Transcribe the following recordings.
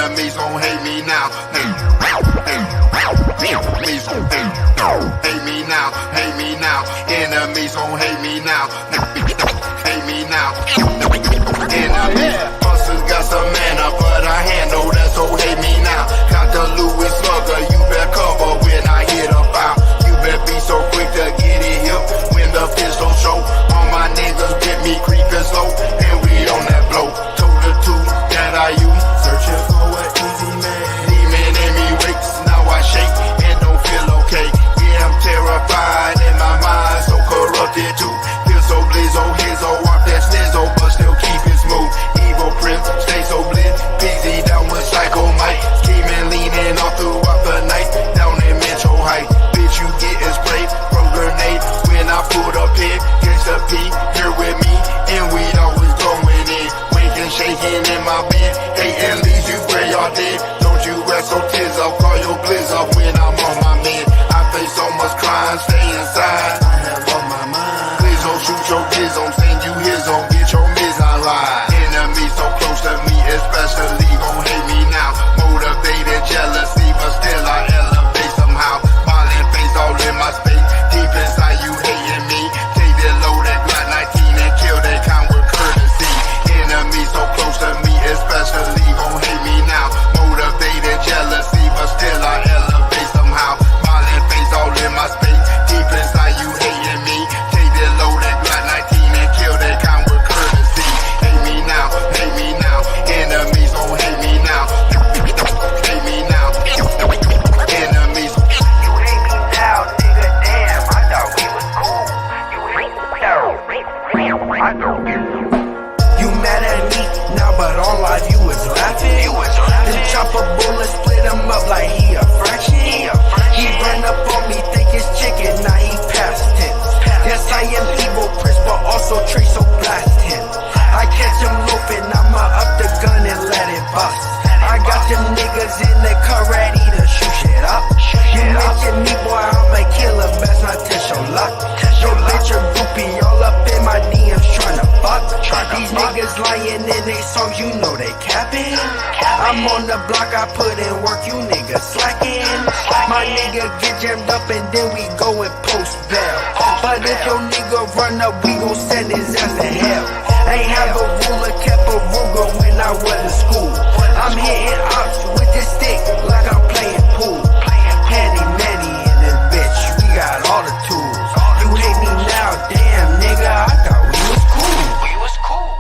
Enemies gon' hate me now. Enemies gon' hate me now. Hate me now. Enemies gon' hate me now. Hate me now. Enemies. Busters got some mana, but I handle that, so hate me now. Got the Louis Slugger, you better cover when I hit a foul. You better be so quick to get it hip when the pistol show. All my niggas with me creeping slow, and we on that blow. Told the two that I use, searching for an easy man. Demon in me wakes, now I shake and don't feel okay. Yeah, I'm terrified in my mind, so corrupted too. Feel so blizzo, hizzo, off that snizzo, but still keep it smooth. Evil prince, stay so blitz, busy down with Psycho Mike. Scheming, leaning all throughout the night, down in Metro Heights. Bitch, you getting sprayed from grenade when I put up here. Gangsta P, here with me, and we always going in. Waking, shaking in my bed, hating leaves you where y'all dead. Don't you rest so tears up, call your blizz up when I'm on my man. I face so much crime, stay inside. I have on my mind. Please don't shoot your kids on, send you his on, get your miss on line. Enemies so close to me, especially gon' hate me now. Motivated jealousy, but still I elevate somehow. Violent face all in my space, deep inside you hating me. Take that loaded Glock 19 and kill that kind with courtesy. Enemies so close to me, especially gon' hate me now. Motivated jealousy, but still I elevate somehow. Violent face all in my space, deep inside you hating me. Take that loaded Glock 19 and kill that kind with courtesy. Hate me now, hate me now. Enemies gon' hate me now. Hate me now. Enemies. You hate me now, nigga, damn, I thought we was cool. You hate me now, I thought we was cool. You mad at me now, but all I do is laughing. Then chop a bullet, split him up like he a fraction. He run up on me, think it's chicken, now he past tense. Yes, I am evil prince, but also Trace, so blast him. I catch him loafing, I'ma up the gun and let it bust. I got them niggas in the car ready to shoot shit up. You mention me, boy, I'm a killer, best not test your luck. Your bitch a groupie, all up in my DMs tryna fuck. These niggas lying in they songs, you know they capping. I'm on the block, I put in work, you niggas slacking. My nigga get jammed up and then we go and post bail. But if your nigga run up, we gon' send his ass to hell. Ain't have a ruler, kept a Ruger when I was in school. I'm hitting ops with this stick like I'm playing pool. Handy manny in this bitch, we got all the tools. You hate me now, damn nigga, I thought we was cool. We was cool.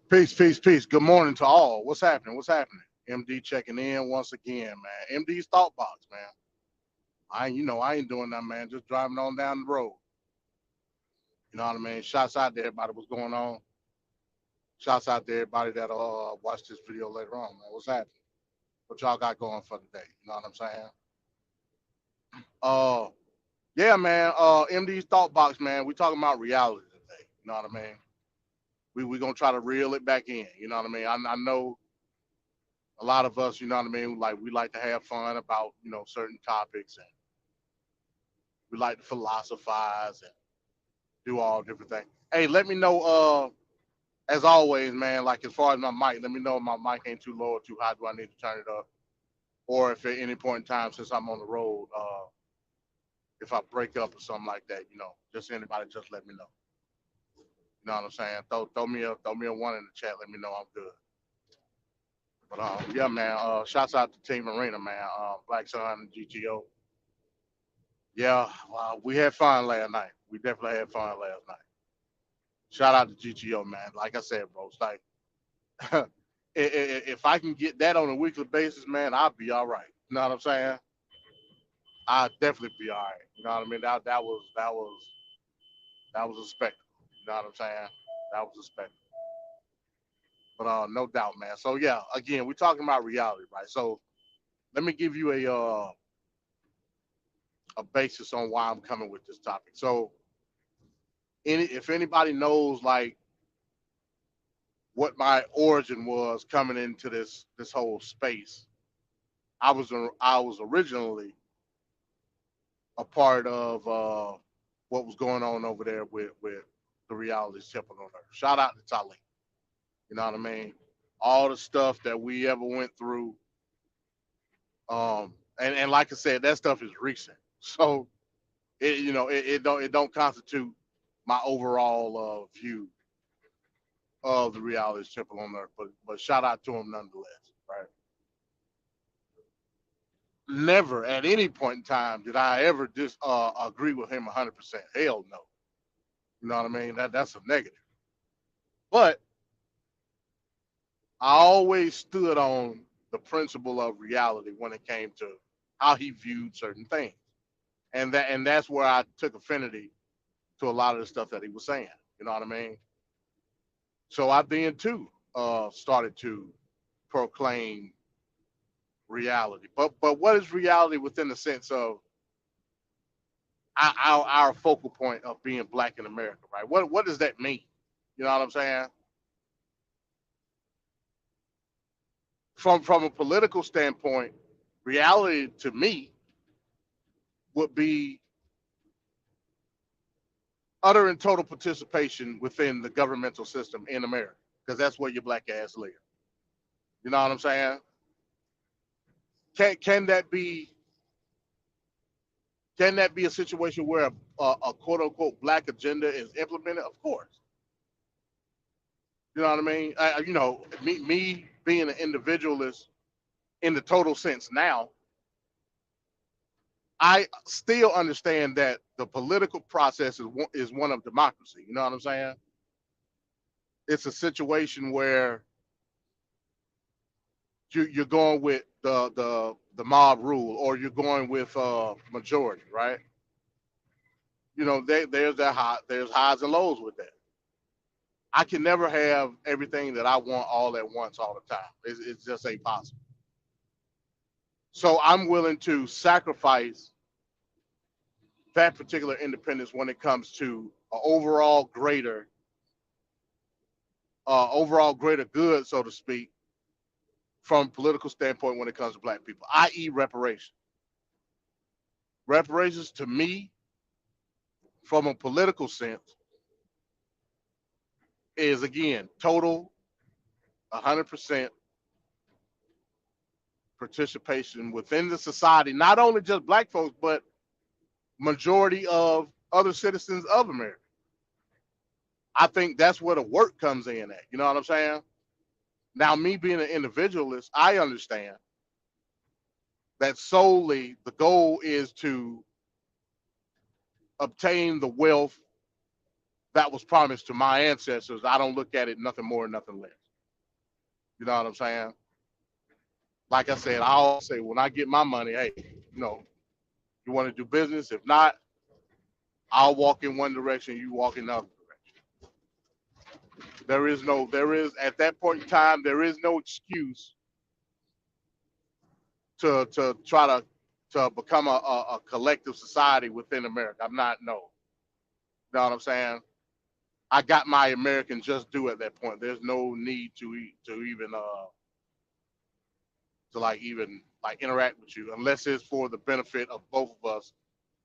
Peace, peace, peace. Good morning to all. What's happening? What's happening? MD checking in once again, man. MD's thought box, man. I ain't doing that, man. Just driving on down the road. You know what I mean? Shouts out to everybody. What's going on? Shouts out to everybody that'll watch this video later on, man. What's happening? What y'all got going for today? You know what I'm saying? Yeah, man. MD's thought box, man. We talking about reality today. You know what I mean? We gonna try to reel it back in. You know what I mean? I know a lot of us, you know what I mean, like we like to have fun about, certain topics, and we like to philosophize and do all different things. Hey, let me know, as always, man, like as far as my mic, let me know if my mic ain't too low or too high. Do I need to turn it up? Or if at any point in time, since I'm on the road, if I break up or something like that, just anybody, just let me know. You know what I'm saying? Throw me a one in the chat. Let me know I'm good. But yeah, man. Shouts out to Team Arena, man. Black Sun and GTO. Yeah, we had fun last night. We definitely had fun last night. Shout out to GTO, man. Like I said, bro, it's like if I can get that on a weekly basis, man, I'll be all right. You know what I'm saying? I'll definitely be all right. You know what I mean? That was a spectacle. You know what I'm saying? That was a spectacle. But no doubt, man. So yeah, again, we're talking about reality, right? So let me give you a basis on why I'm coming with this topic. So if anybody knows like what my origin was coming into this whole space, I was originally a part of what was going on over there with the reality temple on earth. Shout out to Talib. You know what I mean? All the stuff that we ever went through. And like I said, that stuff is recent. So it don't constitute my overall view of the reality temple on earth. But shout out to him nonetheless, right? Never at any point in time did I ever agree with him 100%. Hell no. You know what I mean? That's a negative. But I always stood on the principle of reality when it came to how he viewed certain things. And that's where I took affinity to a lot of the stuff that he was saying. You know what I mean? So I then too started to proclaim reality. But what is reality within the sense of our focal point of being black in America, right? What does that mean? You know what I'm saying? From a political standpoint, reality to me would be utter and total participation within the governmental system in America, because that's where your black ass live. You know what I'm saying? Can that be a situation where a quote unquote black agenda is implemented? Of course. You know what I mean? Me being an individualist in the total sense now, I still understand that the political process is one of democracy. You know what I'm saying? It's a situation where you're going with the mob rule, or you're going with majority, right? There's highs and lows with that. I can never have everything that I want all at once all the time. It's just ain't possible. So I'm willing to sacrifice that particular independence when it comes to an overall greater good, so to speak, from a political standpoint when it comes to black people, i.e. reparations. Reparations to me, from a political sense, is again total 100% participation within the society, not only just black folks, but majority of other citizens of America. I think that's where the work comes in at. You know what I'm saying? Now, me being an individualist, I understand that solely the goal is to obtain the wealth that was promised to my ancestors. I don't look at it nothing more, nothing less. You know what I'm saying? Like I said, I always say when I get my money, hey, you want to do business? If not, I'll walk in one direction, you walk in another direction. At that point in time, there is no excuse to try to become a collective society within America. I'm not, no. You know what I'm saying? I got my American just due at that point. There's no need to even interact with you unless it's for the benefit of both of us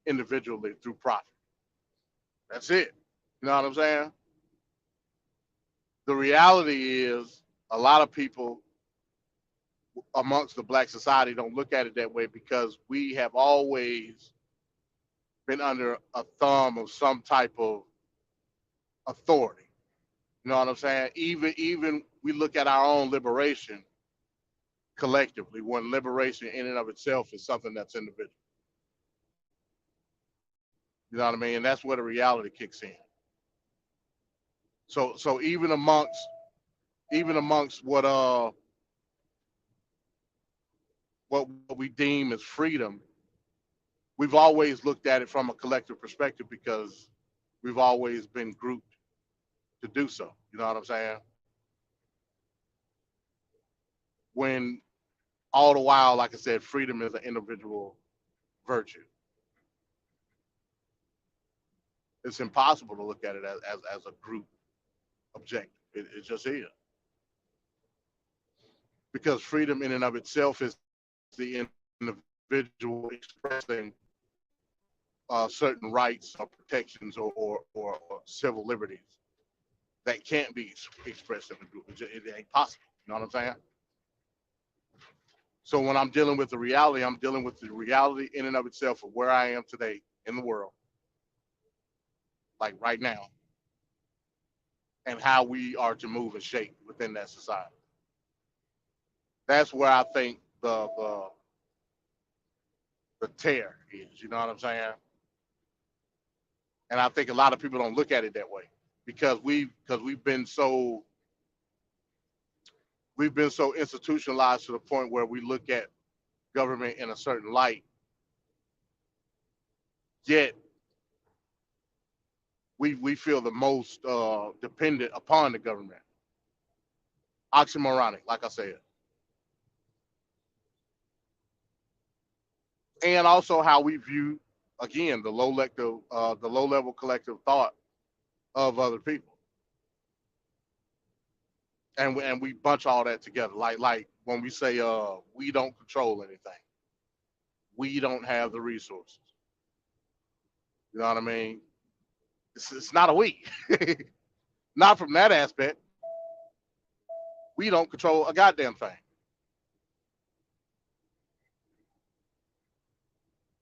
individually through profit. That's it. You know what I'm saying? The reality is a lot of people amongst the black society don't look at it that way because we have always been under a thumb of some type of authority. You know what I'm saying? Even we look at our own liberation collectively, when liberation in and of itself is something that's individual. You know what I mean? And that's where the reality kicks in. So even amongst what we deem as freedom, we've always looked at it from a collective perspective because we've always been grouped to do so. You know what I'm saying? When all the while, like I said, freedom is an individual virtue. It's impossible to look at it as a group objective. It just is. Because freedom in and of itself is the individual expressing certain rights or protections or civil liberties that can't be expressed in a group. It ain't possible. You know what I'm saying? So when I'm dealing with the reality, I'm dealing with the reality in and of itself of where I am today in the world, like right now, and how we are to move and shape within that society. That's where I think the tear is. You know what I'm saying? And I think a lot of people don't look at it that way because we've been so institutionalized to the point where we look at government in a certain light. Yet we feel the most dependent upon the government. Oxymoronic, like I said. And also how we view, again, the low level collective thought of other people, and we bunch all that together. Like when we say we don't control anything, we don't have the resources. You know what I mean? It's not a we, not from that aspect. We don't control a goddamn thing.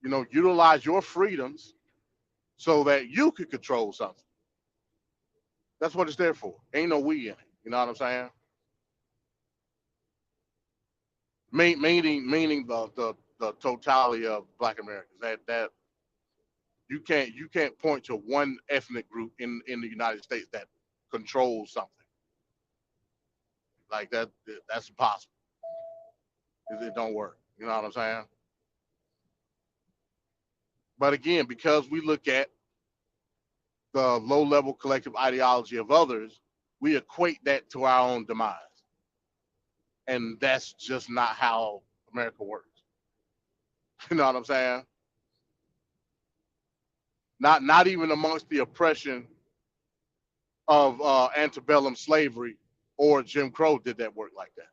You know, utilize your freedoms so that you could control something. That's what it's there for. Ain't no we in it. You know what I'm saying? Meaning the totality of Black Americans. That you can't point to one ethnic group in the United States that controls something like that. That's impossible. It don't work. You know what I'm saying? But again, because we look at the low level collective ideology of others, we equate that to our own demise. And that's just not how America works. You know what I'm saying? Not even amongst the oppression of antebellum slavery or Jim Crow did that work like that.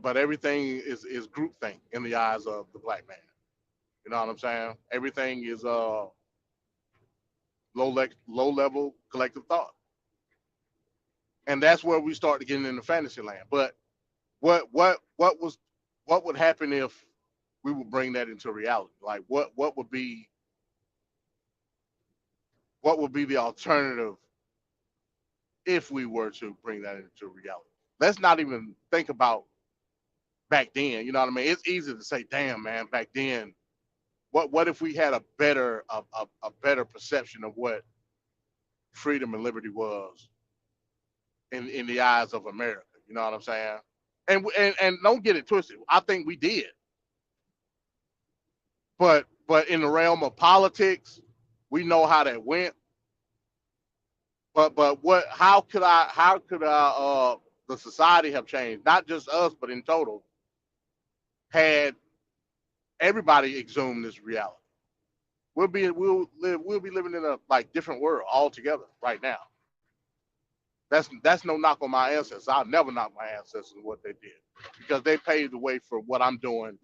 But everything is groupthink in the eyes of the Black man. You know what I'm saying? Everything is low level collective thought, and that's where we start to get into fantasy land. But what would happen if we would bring that into reality? Like what would be the alternative if we were to bring that into reality? Let's not even think about back then. You know what I mean? It's easy to say, damn man, back then. What if we had a better perception of what freedom and liberty was in the eyes of America? You know what I'm saying? And don't get it twisted. I think we did. But in the realm of politics, we know how that went. But how could the society have changed? Not just us, but in total, had everybody exhumed this reality. We'll be living in a like different world altogether right now. That's no knock on my ancestors. I'll never knock my ancestors and what they did because they paved the way for what I'm doing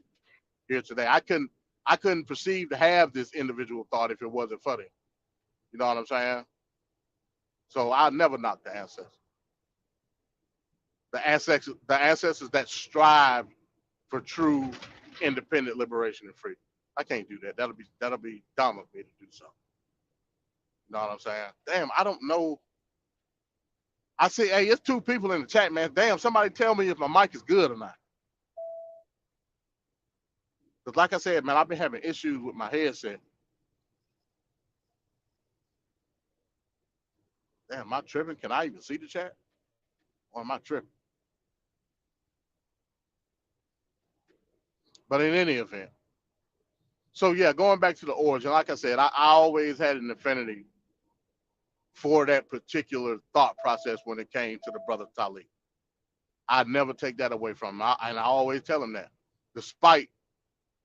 here today. I couldn't perceive to have this individual thought if it wasn't for them. You know what I'm saying? So I'll never knock the ancestors. The ancestors that strive for true independent liberation and freedom. I can't do that. That'll be dumb of me to do so. You know what I'm saying? Damn, I don't know. I see, hey, it's two people in the chat, man. Damn, somebody tell me if my mic is good or not. Because like I said, man, I've been having issues with my headset. Damn, am I tripping? Can I even see the chat? Or am I tripping? But in any event. So yeah, going back to the origin, like I said, I always had an affinity for that particular thought process when it came to the brother Talib. I'd never take that away from him. And I always tell him that, despite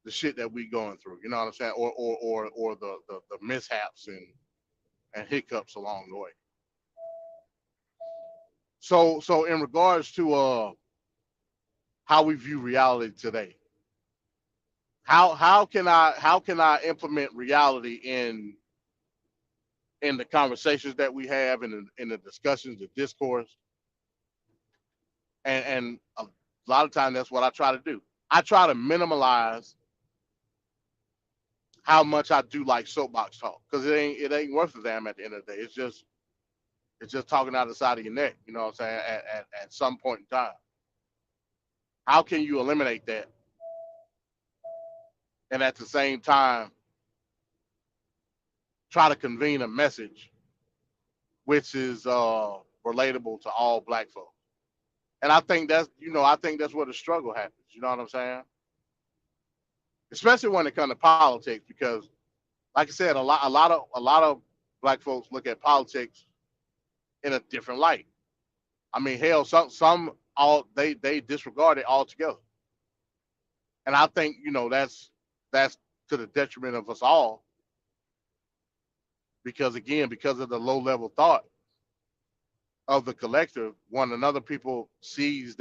the shit that we going through, you know what I'm saying? Or the mishaps and hiccups along the way. So in regards to how we view reality today, how can I implement reality in the conversations that we have, in the discussions, the discourse, and a lot of times that's what I try to do. I try to minimize how much I do like soapbox talk, because it ain't worth a damn at the end of the day. It's just talking out of the side of your neck. You know what I'm saying? At some point in time, how can you eliminate that and at the same time try to convene a message which is relatable to all black folks? And I think that's where the struggle happens. You know what I'm saying? Especially when it comes to politics, because, like I said, a lot of black folks look at politics in a different light. I mean, hell, some all they disregard it altogether, and I think that's to the detriment of us all, because again, because of the low level thought of the collective, when another people sees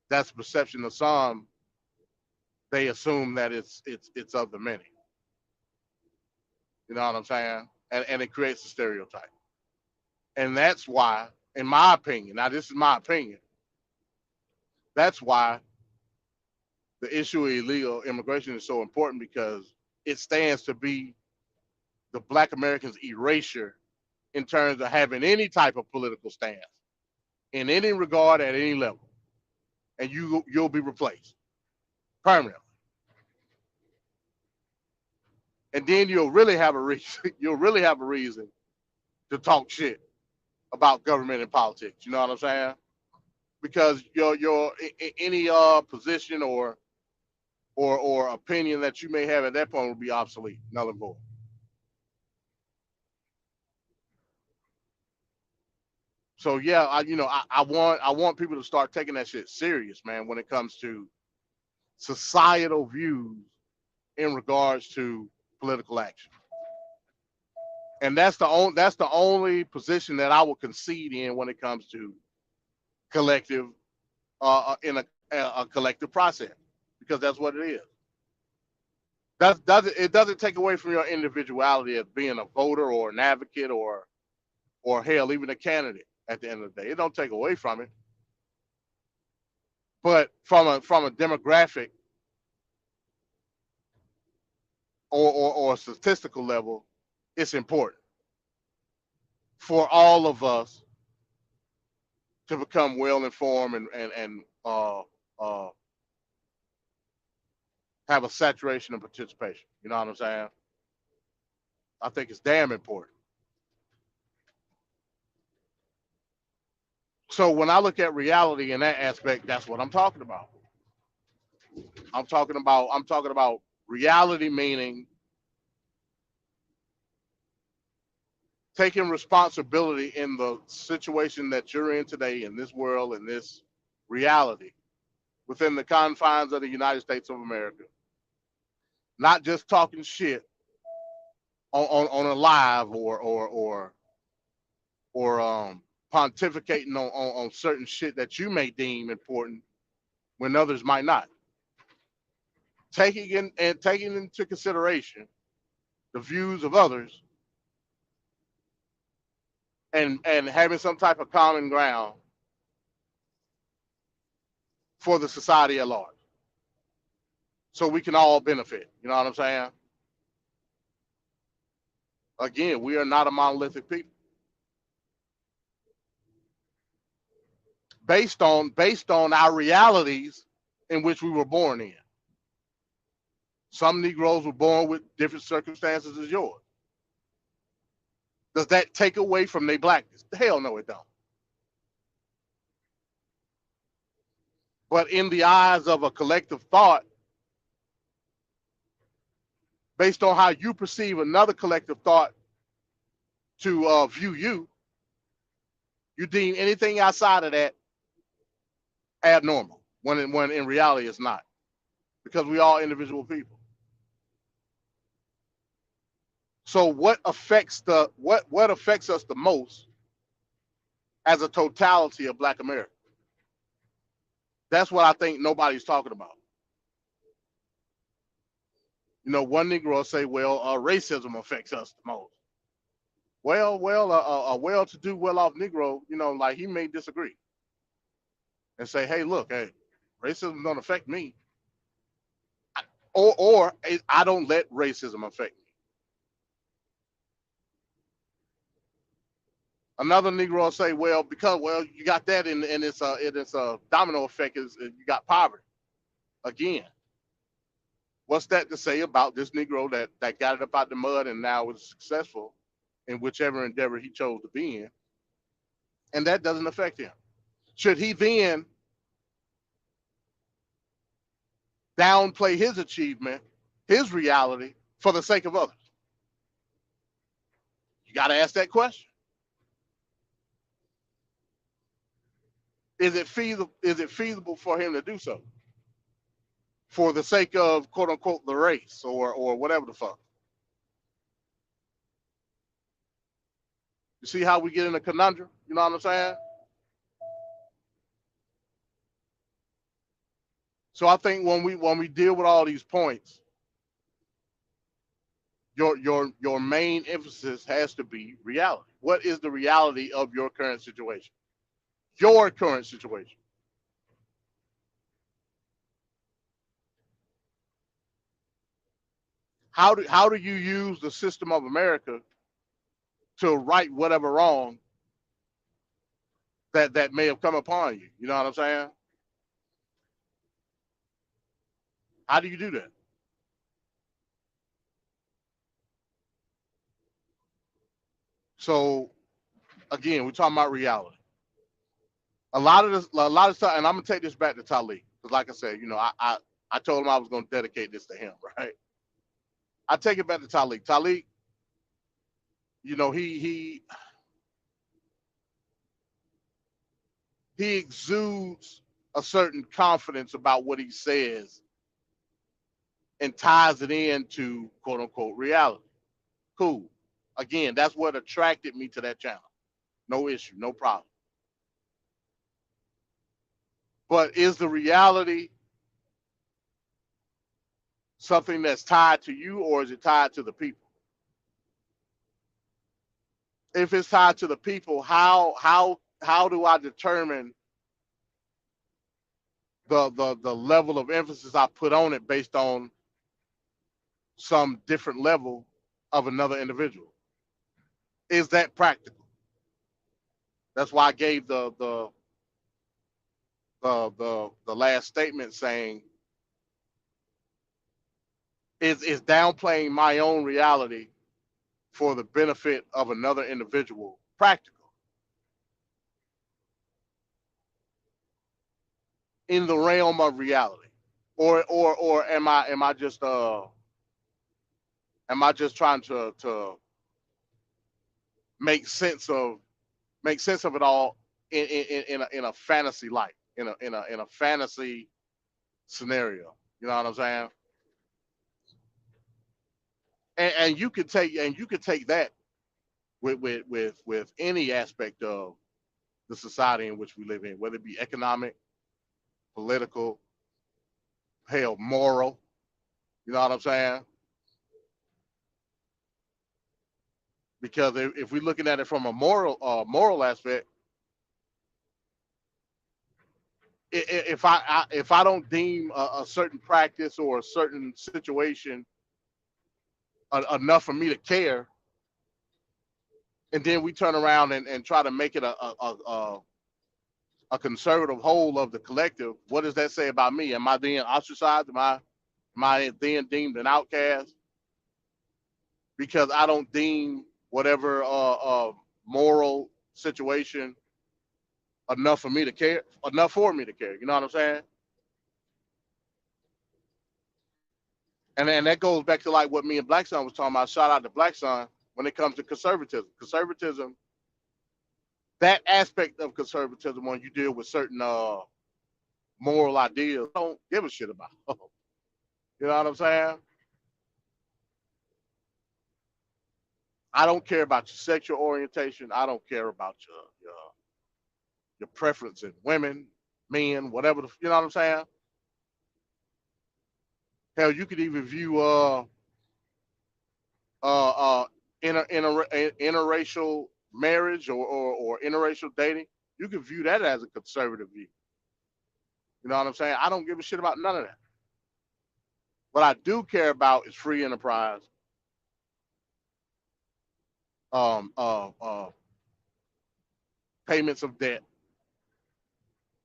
that's perception of some, they assume that it's of the many. You know what I'm saying? And it creates a stereotype. And that's why, in my opinion, now this is my opinion, that's why the issue of illegal immigration is so important, because it stands to be the black Americans' erasure in terms of having any type of political stance in any regard at any level. And you'll be replaced permanently. And then you'll really have a reason you'll really have a reason to talk shit about government and politics. You know what I'm saying? Because your any position or opinion that you may have at that point will be obsolete, null and void. So yeah, I want people to start taking that shit serious, man, when it comes to societal views in regards to political action. And that's the only position that I will concede in when it comes to collective in a collective process, because that's what it is. It doesn't take away from your individuality as being a voter or an advocate or hell, even a candidate. At the end of the day, it don't take away from it, but from a demographic or a statistical level, it's important for all of us to become well informed and uh, have a saturation of participation. You know what I'm saying? I think it's damn important. So when I look at reality in that aspect, that's what I'm talking about. I'm talking about reality, meaning taking responsibility in the situation that you're in today, in this world, in this reality, within the confines of the United States of America. Not just talking shit on a live or pontificating on certain shit that you may deem important when others might not. Taking into consideration the views of others, and having some type of common ground for the society at large, so we can all benefit. You know what I'm saying? Again, we are not a monolithic people. Based on our realities in which we were born in. Some Negroes were born with different circumstances as yours. Does that take away from their blackness? Hell no, it don't. But in the eyes of a collective thought, based on how you perceive another collective thought to view you, you deem anything outside of that abnormal, when in reality it's not, because we all individual people. So what affects us the most as a totality of Black America. That's what I think nobody's talking about. You know, one Negro will say, well, racism affects us the most. Well, a well-to-do, well-off Negro, you know, like he may disagree and say, hey, look, hey, racism don't affect me. Or I don't let racism affect me. Another Negro will say, well, because you got that, and it's a domino effect. Is you got poverty again. What's that to say about this Negro that got it up out the mud and now is successful in whichever endeavor he chose to be in, and that doesn't affect him? Should he then downplay his achievement, his reality, for the sake of others? You got to ask that question. Is it feasible for him to do so for the sake of quote unquote the race or whatever the fuck? You see how we get in a conundrum? You know what I'm saying? So I think when we deal with all these points, your main emphasis has to be reality. What is the reality of your current situation? Your current situation. How do you use the system of America to right whatever wrong that may have come upon you? You know what I'm saying? How do you do that? So again, we're talking about reality. A lot of stuff, and I'm gonna take this back to Talib, because like I said, you know, I told him I was gonna dedicate this to him, right? I take it back to Talib. Talib, you know, he exudes a certain confidence about what he says and ties it into quote unquote reality. Cool. Again, that's what attracted me to that channel. No issue, no problem. But is the reality something that's tied to you, or is it tied to the people? If it's tied to the people, how do I determine the level of emphasis I put on it based on some different level of another individual? Is that practical? That's why I gave the last statement saying, is downplaying my own reality for the benefit of another individual practical in the realm of reality, or am I just trying to make sense of it all in a fantasy light, in a fantasy scenario? You know what I'm saying? And you could take that with any aspect of the society in which we live in, whether it be economic, political, hell, moral. You know what I'm saying? Because if we're looking at it from a moral aspect, if I don't deem a certain practice or a certain situation enough for me to care, and then we turn around and try to make it a conservative whole of the collective, what does that say about me? Am I then ostracized? Am I then deemed an outcast because I don't deem whatever moral situation enough for me to care? You know what I'm saying? And that goes back to like what me and Black Sun was talking about. Shout out to Black Sun when it comes to conservatism. Conservatism, that aspect of conservatism, when you deal with certain moral ideas, don't give a shit about. You know what I'm saying? I don't care about your sexual orientation. I don't care about your preference in women, men, whatever. You know what I'm saying? Hell, you could even view uh, uh, interracial marriage or interracial dating. You could view that as a conservative view. You know what I'm saying? I don't give a shit about none of that. What I do care about is free enterprise, um, uh, uh, payments of debt,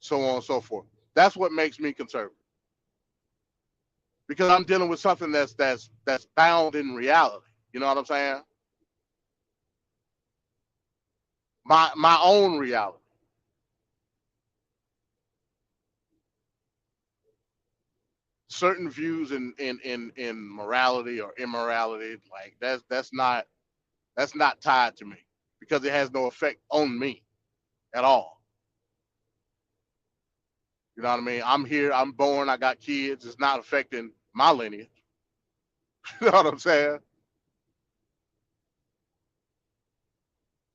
so on and so forth. That's what makes me conservative because I'm dealing with something that's bound in reality. You know what I'm saying? My own reality. Certain views in morality or immorality, like that's not tied to me because it has no effect on me at all. You know what I mean? I'm here, I'm born, I got kids. It's not affecting my lineage. You know what I'm saying?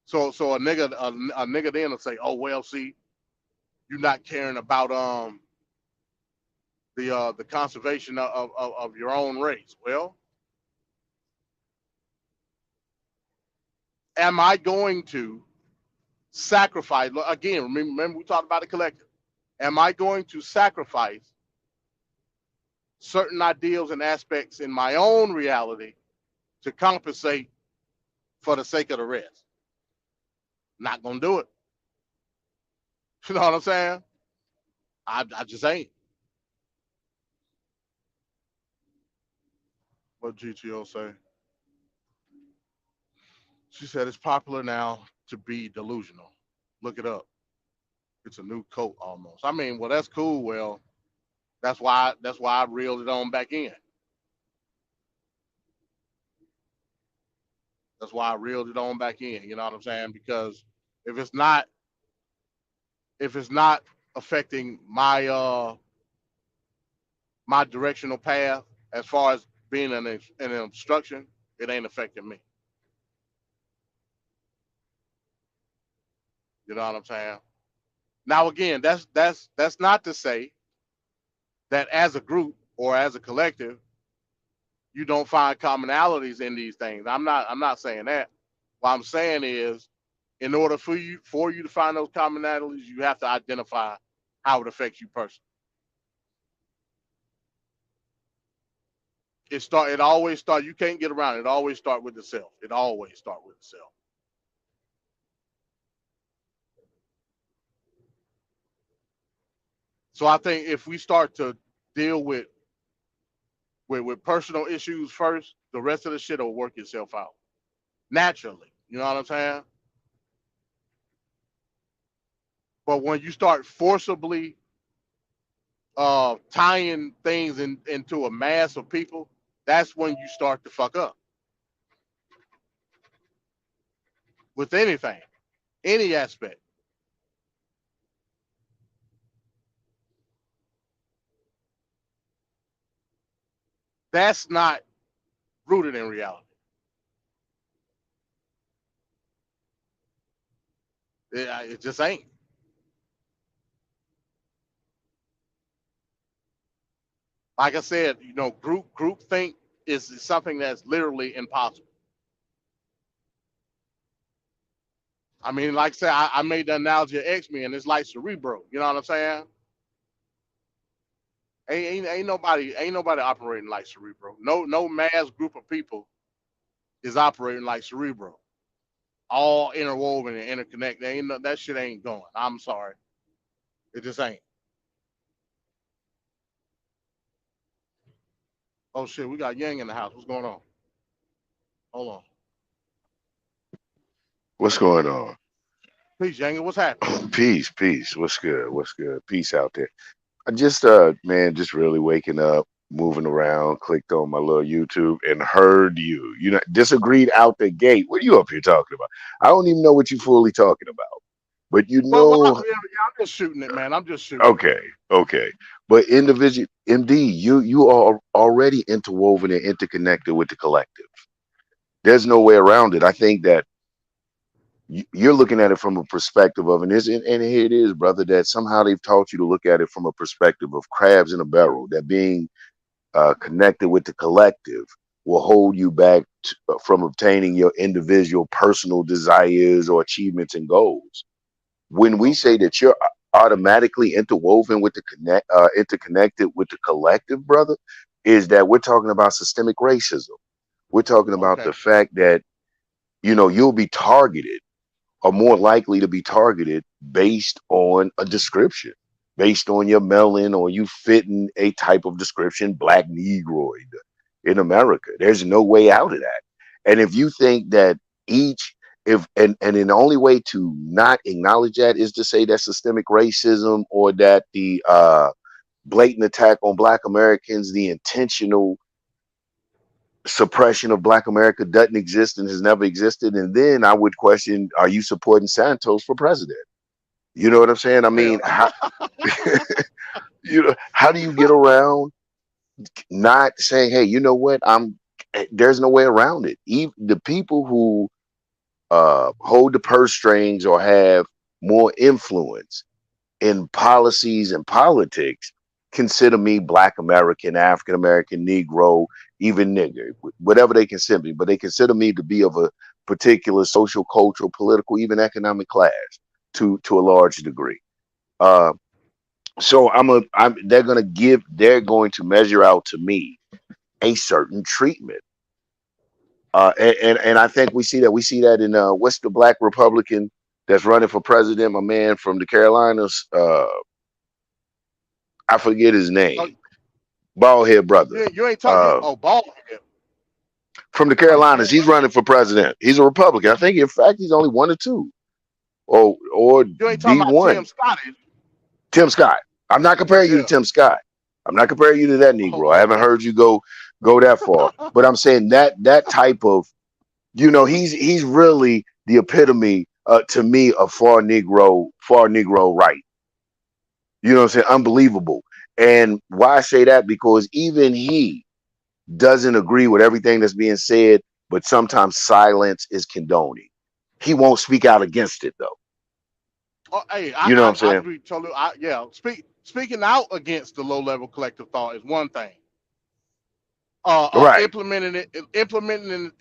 So a nigga then will say, oh well, see, you're not caring about the conservation of your own race. Well, am I going to sacrifice again? Remember we talked about the collective. Am I going to sacrifice certain ideals and aspects in my own reality to compensate for the sake of the rest? Not gonna do it. You know what I'm saying? I just ain't. What GTO say? She said it's popular now to be delusional. Look it up. It's a new coat almost. I mean, well, that's cool. Well, that's why I reeled it on back in. That's why I reeled it on back in. You know what I'm saying? Because if it's not if it's not affecting my directional path as far as being an obstruction, it ain't affecting me. You know what I'm saying? Now again, that's not to say that as a group or as a collective, you don't find commonalities in these things. I'm not saying that. What I'm saying is, in order for you to find those commonalities, you have to identify how it affects you personally. It always start. You can't get around it. It always start with the self. It always start with the self. So I think if we start to deal with personal issues first, the rest of the shit will work itself out naturally. You know what I'm saying? But when you start forcibly tying things into a mass of people, that's when you start to fuck up with anything, any aspect. That's not rooted in reality. It just ain't. Like I said, group think is something that's literally impossible. I mean, like I said, I made the analogy of X-Men. It's like Cerebro. You know what I'm saying? Ain't nobody operating like Cerebro. No mass group of people is operating like Cerebro. All interwoven and interconnected. That shit ain't going. I'm sorry. It just ain't. Oh shit, we got Yang in the house. What's going on? Hold on. What's going on? Peace, Yang. What's happening? Peace, peace. What's good? What's good? Peace out there. I just man, just really waking up, moving around, clicked on my little YouTube and heard you. You know, disagreed out the gate. What are you up here talking about? I don't even know what you fully talking about. But Well, yeah, I'm just shooting it, man. I'm just shooting it. okay, okay. But individual MD, you are already interwoven and interconnected with the collective. There's no way around it. I think that you're looking at it from a perspective of, and here it is, brother, that somehow they've taught you to look at it from a perspective of crabs in a barrel, that being connected with the collective will hold you back from obtaining your individual personal desires or achievements and goals. When we say that you're automatically interwoven with the interconnected with the collective, brother, is that we're talking about systemic racism. We're talking about Okay. the fact that, you'll be targeted, or more likely to be targeted, based on a description, based on your melanin, or you fitting a type of description, black negroid in America. There's no way out of that. And if you think that each if and then the only way to not acknowledge that is to say that systemic racism, or that the blatant attack on black Americans, the intentional suppression of black America doesn't exist and has never existed. And then I would question, are you supporting Santos for president? You know what I'm saying? I mean, Hell, how, how do you get around not saying, hey, you know what? There's no way around it. Even the people who hold the purse strings or have more influence in policies and politics consider me black American, African American, Negro, even nigger, whatever they consider me, but they consider me to be of a particular social, cultural, political, even economic class to a large degree. Uh, so they're going to measure out to me a certain treatment. And I think we see that in what's the black Republican that's running for president, my man from the Carolinas, I forget his oh, name, bald head brother, you ain't talking. uh, Oh, ball from the from the Carolinas. He's Carolina. running for president. He's a Republican. I think, in fact, he's only one or two, or You ain't talking D about Tim one. Scott. Tim Scott. I'm not comparing you to Yeah. Tim Scott. I'm not comparing you to that Negro. I Oh, haven't heard you go that far. But I'm saying that type of, he's really the epitome, to me, of far Negro right. You know what I'm saying? Unbelievable. And why I say that? Because even he doesn't agree with everything that's being said, but sometimes silence is condoning. He won't speak out against it, though. oh, hey, You know what I'm I saying? agree totally. Yeah, speaking out against the low level collective thought is one thing. Right. Implementing it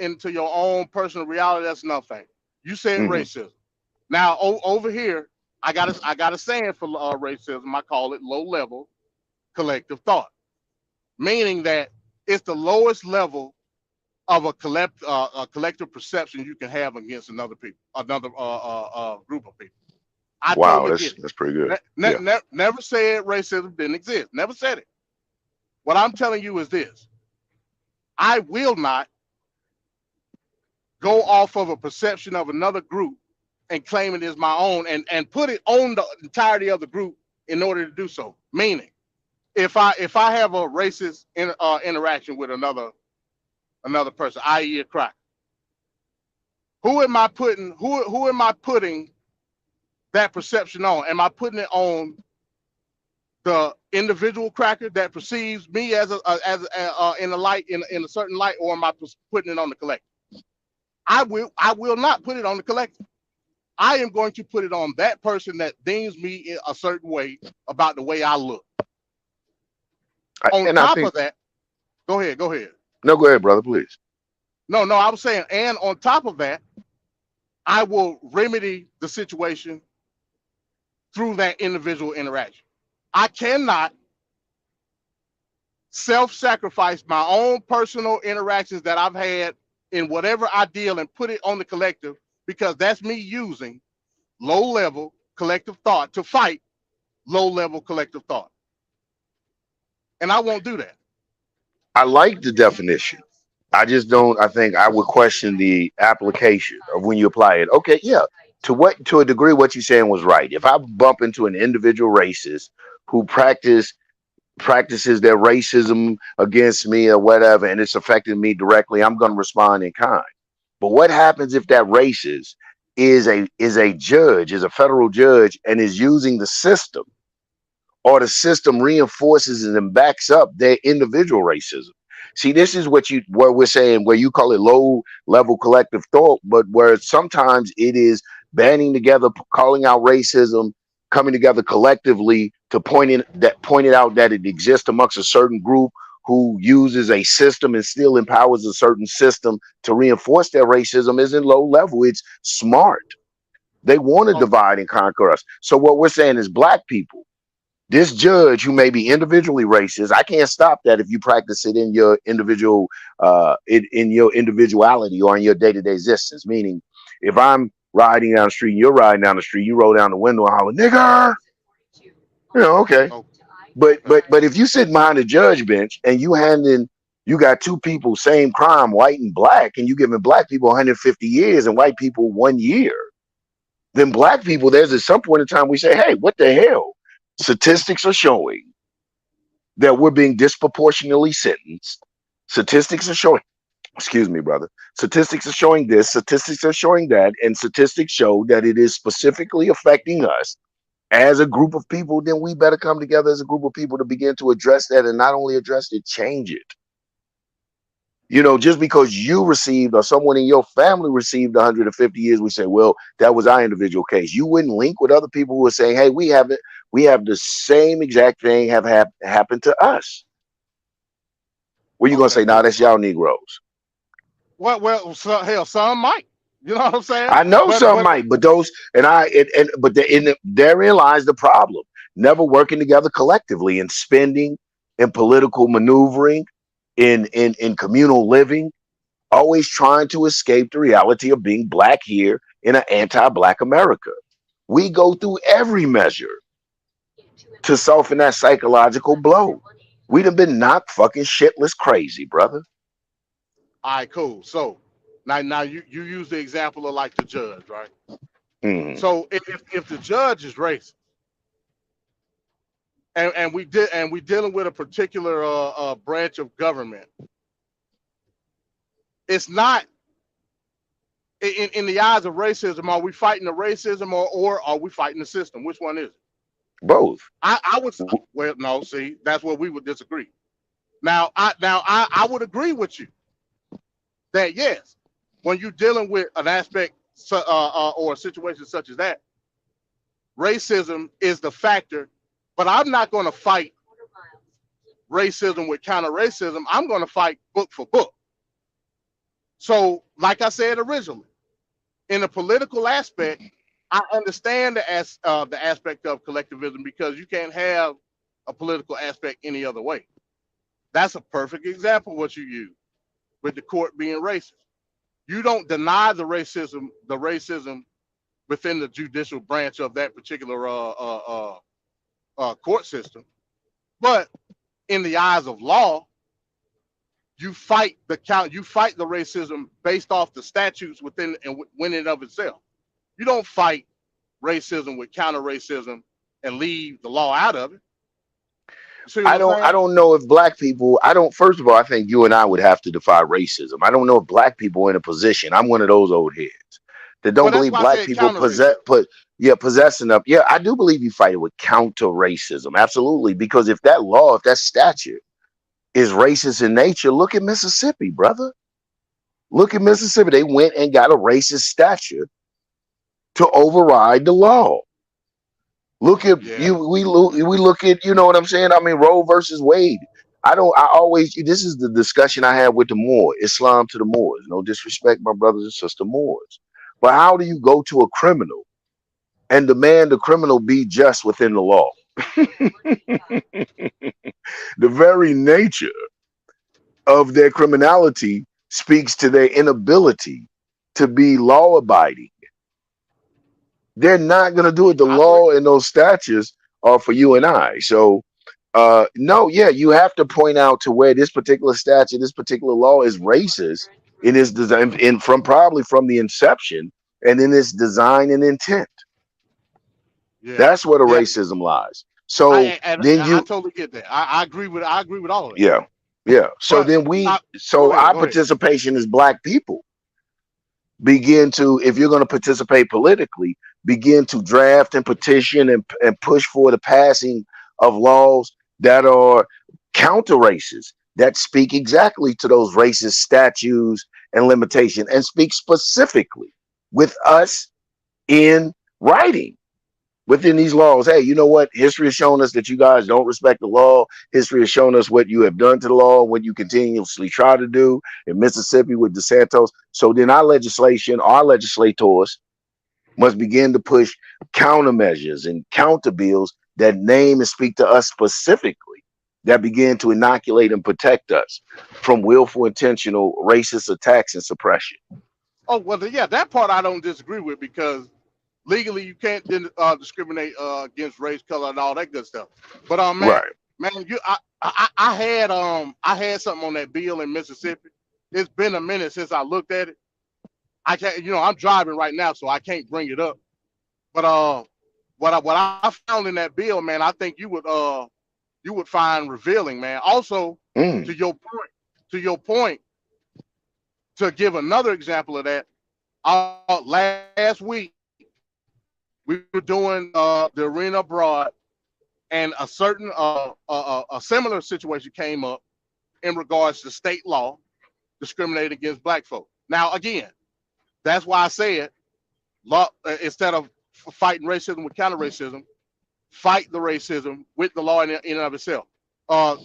into your own personal reality, that's another thing. You said Hmm. racism. Now over here, I got a saying for racism. I call it low level collective thought, meaning that it's the lowest level of a collective perception you can have against another group of people. I Wow, totally that's get it. that's pretty good. Yeah. Never said racism didn't exist. Never said it. What I'm telling you is this: I will not go off of a perception of another group and claim it as my own, and put it on the entirety of the group in order to do so. Meaning, if I have a racist interaction with another person, i.e., a cracker, who am I putting that perception on? Am I putting it on the individual cracker that perceives me as in a light, in a certain light, or am I putting it on the collective? I will not put it on the collective. I am going to put it on that person that deems me in a certain way about the way I look. On And I top of think, that, go ahead, go ahead. no, go ahead, brother, please. No, I was saying, and on top of that, I will remedy the situation through that individual interaction. I cannot self-sacrifice my own personal interactions that I've had in whatever I deal and put it on the collective, because that's me using low-level collective thought to fight low-level collective thought. And I won't do that. I like the definition. I just don't. I think I would question the application of when you apply it. Okay, yeah. To a degree, what you're saying was right. If I bump into an individual racist who practices their racism against me or whatever, and it's affecting me directly, I'm going to respond in kind. But what happens if that racist is a judge, is a federal judge, and is using the system, or the system reinforces and backs up their individual racism? See, this is what we're saying, where you call it low level collective thought, but where sometimes it is banding together, calling out racism, coming together collectively to point it out that it exists amongst a certain group who uses a system and still empowers a certain system to reinforce their racism isn't low level. It's smart. They want to Oh, divide and conquer us. So what we're saying is black people, this judge who may be individually racist, I can't stop that if you practice it in your individual, in your individuality or in your day-to-day existence. Meaning, if I'm riding down the street, and you're riding down the street, you roll down the window and holler, nigger, okay. oh, But if you sit behind a judge bench and you got two people, same crime, white and black, and you giving black people 150 years and white people 1 year, then black people, there's at some point in time we say, hey, what the hell? Statistics are showing that we're being disproportionately sentenced. Statistics are showing, excuse me, brother. Statistics are showing this, statistics are showing that, and statistics show that it is specifically affecting us as a group of people. Then we better come together as a group of people to begin to address that, and not only address it, change it. You know, just because you received or someone in your family received 150 years, we say, well, that was our individual case. You wouldn't link with other people who are saying, hey, we have the same exact thing happened to us. What you gonna say? Nah, that's y'all Negroes. well, so, hell, some might. You know what I'm saying? I know some But might, but those therein lies the problem. Never working together collectively in spending, in political maneuvering, in communal living, always trying to escape the reality of being black here in an anti-black America. We go through every measure to soften that psychological blow. We'd have been knocked fucking shitless crazy, brother. all right, cool. So now you use the example of like the judge, right? Mhm. So if the judge is racist, and we dealing with a particular branch of government, it's not in the eyes of racism. Are we fighting the racism or are we fighting the system? Which one is it? Both. I would well no, see, that's where we would disagree. Now I would agree with you that yes, when you're dealing with an aspect or a situation such as that, racism is the factor. But I'm not going to fight racism with counter racism. I'm going to fight book for book. So, like I said originally, in the political aspect, I understand the aspect of collectivism because you can't have a political aspect any other way. That's a perfect example of what you use with the court being racist. You don't deny the racism within the judicial branch of that particular court system, but in the eyes of law, you fight the racism based off the statutes within and of itself. You don't fight racism with counter racism and leave the law out of it. I don't know if black people, first of all, I think you and I would have to defy racism. I don't know if black people are in a position. I'm one of those old heads that don't believe black people possessing of. Yeah, I do believe you fight it with counter racism. Absolutely. Because if that statute is racist in nature, look at Mississippi, brother. Look at Mississippi. They went and got a racist statute to override the law. Look at we look at, you know what I'm saying? I mean, Roe versus Wade. This is the discussion I had with the Moor, Islam to the Moors. No disrespect, my brothers and sisters Moors. But how do you go to a criminal and demand the criminal be just within the law? The very nature of their criminality speaks to their inability to be law abiding. They're not going to do it. The law and those statutes are for you and I. So, no, yeah, you have to point out to where this particular statute, this particular law is racist in its design, probably from the inception, and in its design and intent. Yeah. That's where the racism lies. So I totally get that. I agree with all of it. Yeah, yeah. So our participation as black people begin to, if you're going to participate politically, begin to draft and petition and push for the passing of laws that are counter racist, that speak exactly to those racist statutes and limitation, and speak specifically with us in writing within these laws. Hey, you know what? History has shown us that you guys don't respect the law. History has shown us what you have done to the law, what you continuously try to do in Mississippi with DeSantis. So then our legislation, our legislators must begin to push countermeasures and counter bills that name and speak to us specifically, that begin to inoculate and protect us from willful, intentional racist attacks and suppression. Oh well, yeah, that part I don't disagree with, because legally you can't discriminate against race, color, and all that good stuff. But man, Right. man, I had something on that bill in Mississippi. It's been a minute since I looked at it. I can't, I'm driving right now, so I can't bring it up. But what I found in that bill, man, I think you would find revealing, man. Also, Mm. to your point, to give another example of that, last week we were doing the arena abroad, and a certain a similar situation came up in regards to state law discriminating against black folk. Now, again, that's why I said, law, instead of fighting racism with counter racism, fight the racism with the law in and of itself.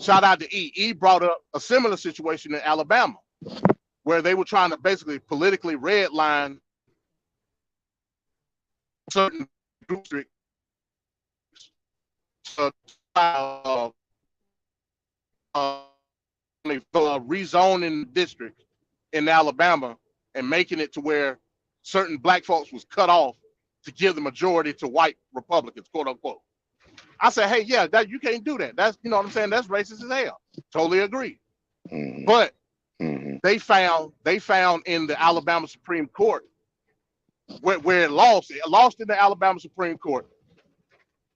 Shout out to E. E brought up a similar situation in Alabama, where they were trying to basically politically redline certain districts, rezoning districts in Alabama and making it to where certain black folks was cut off to give the majority to white Republicans, quote unquote. I said, hey, yeah, that you can't do that. That's, you know what I'm saying? That's racist as hell. Totally agree. Mhm. But Mhm. they found in the Alabama Supreme Court where it lost in the Alabama Supreme Court.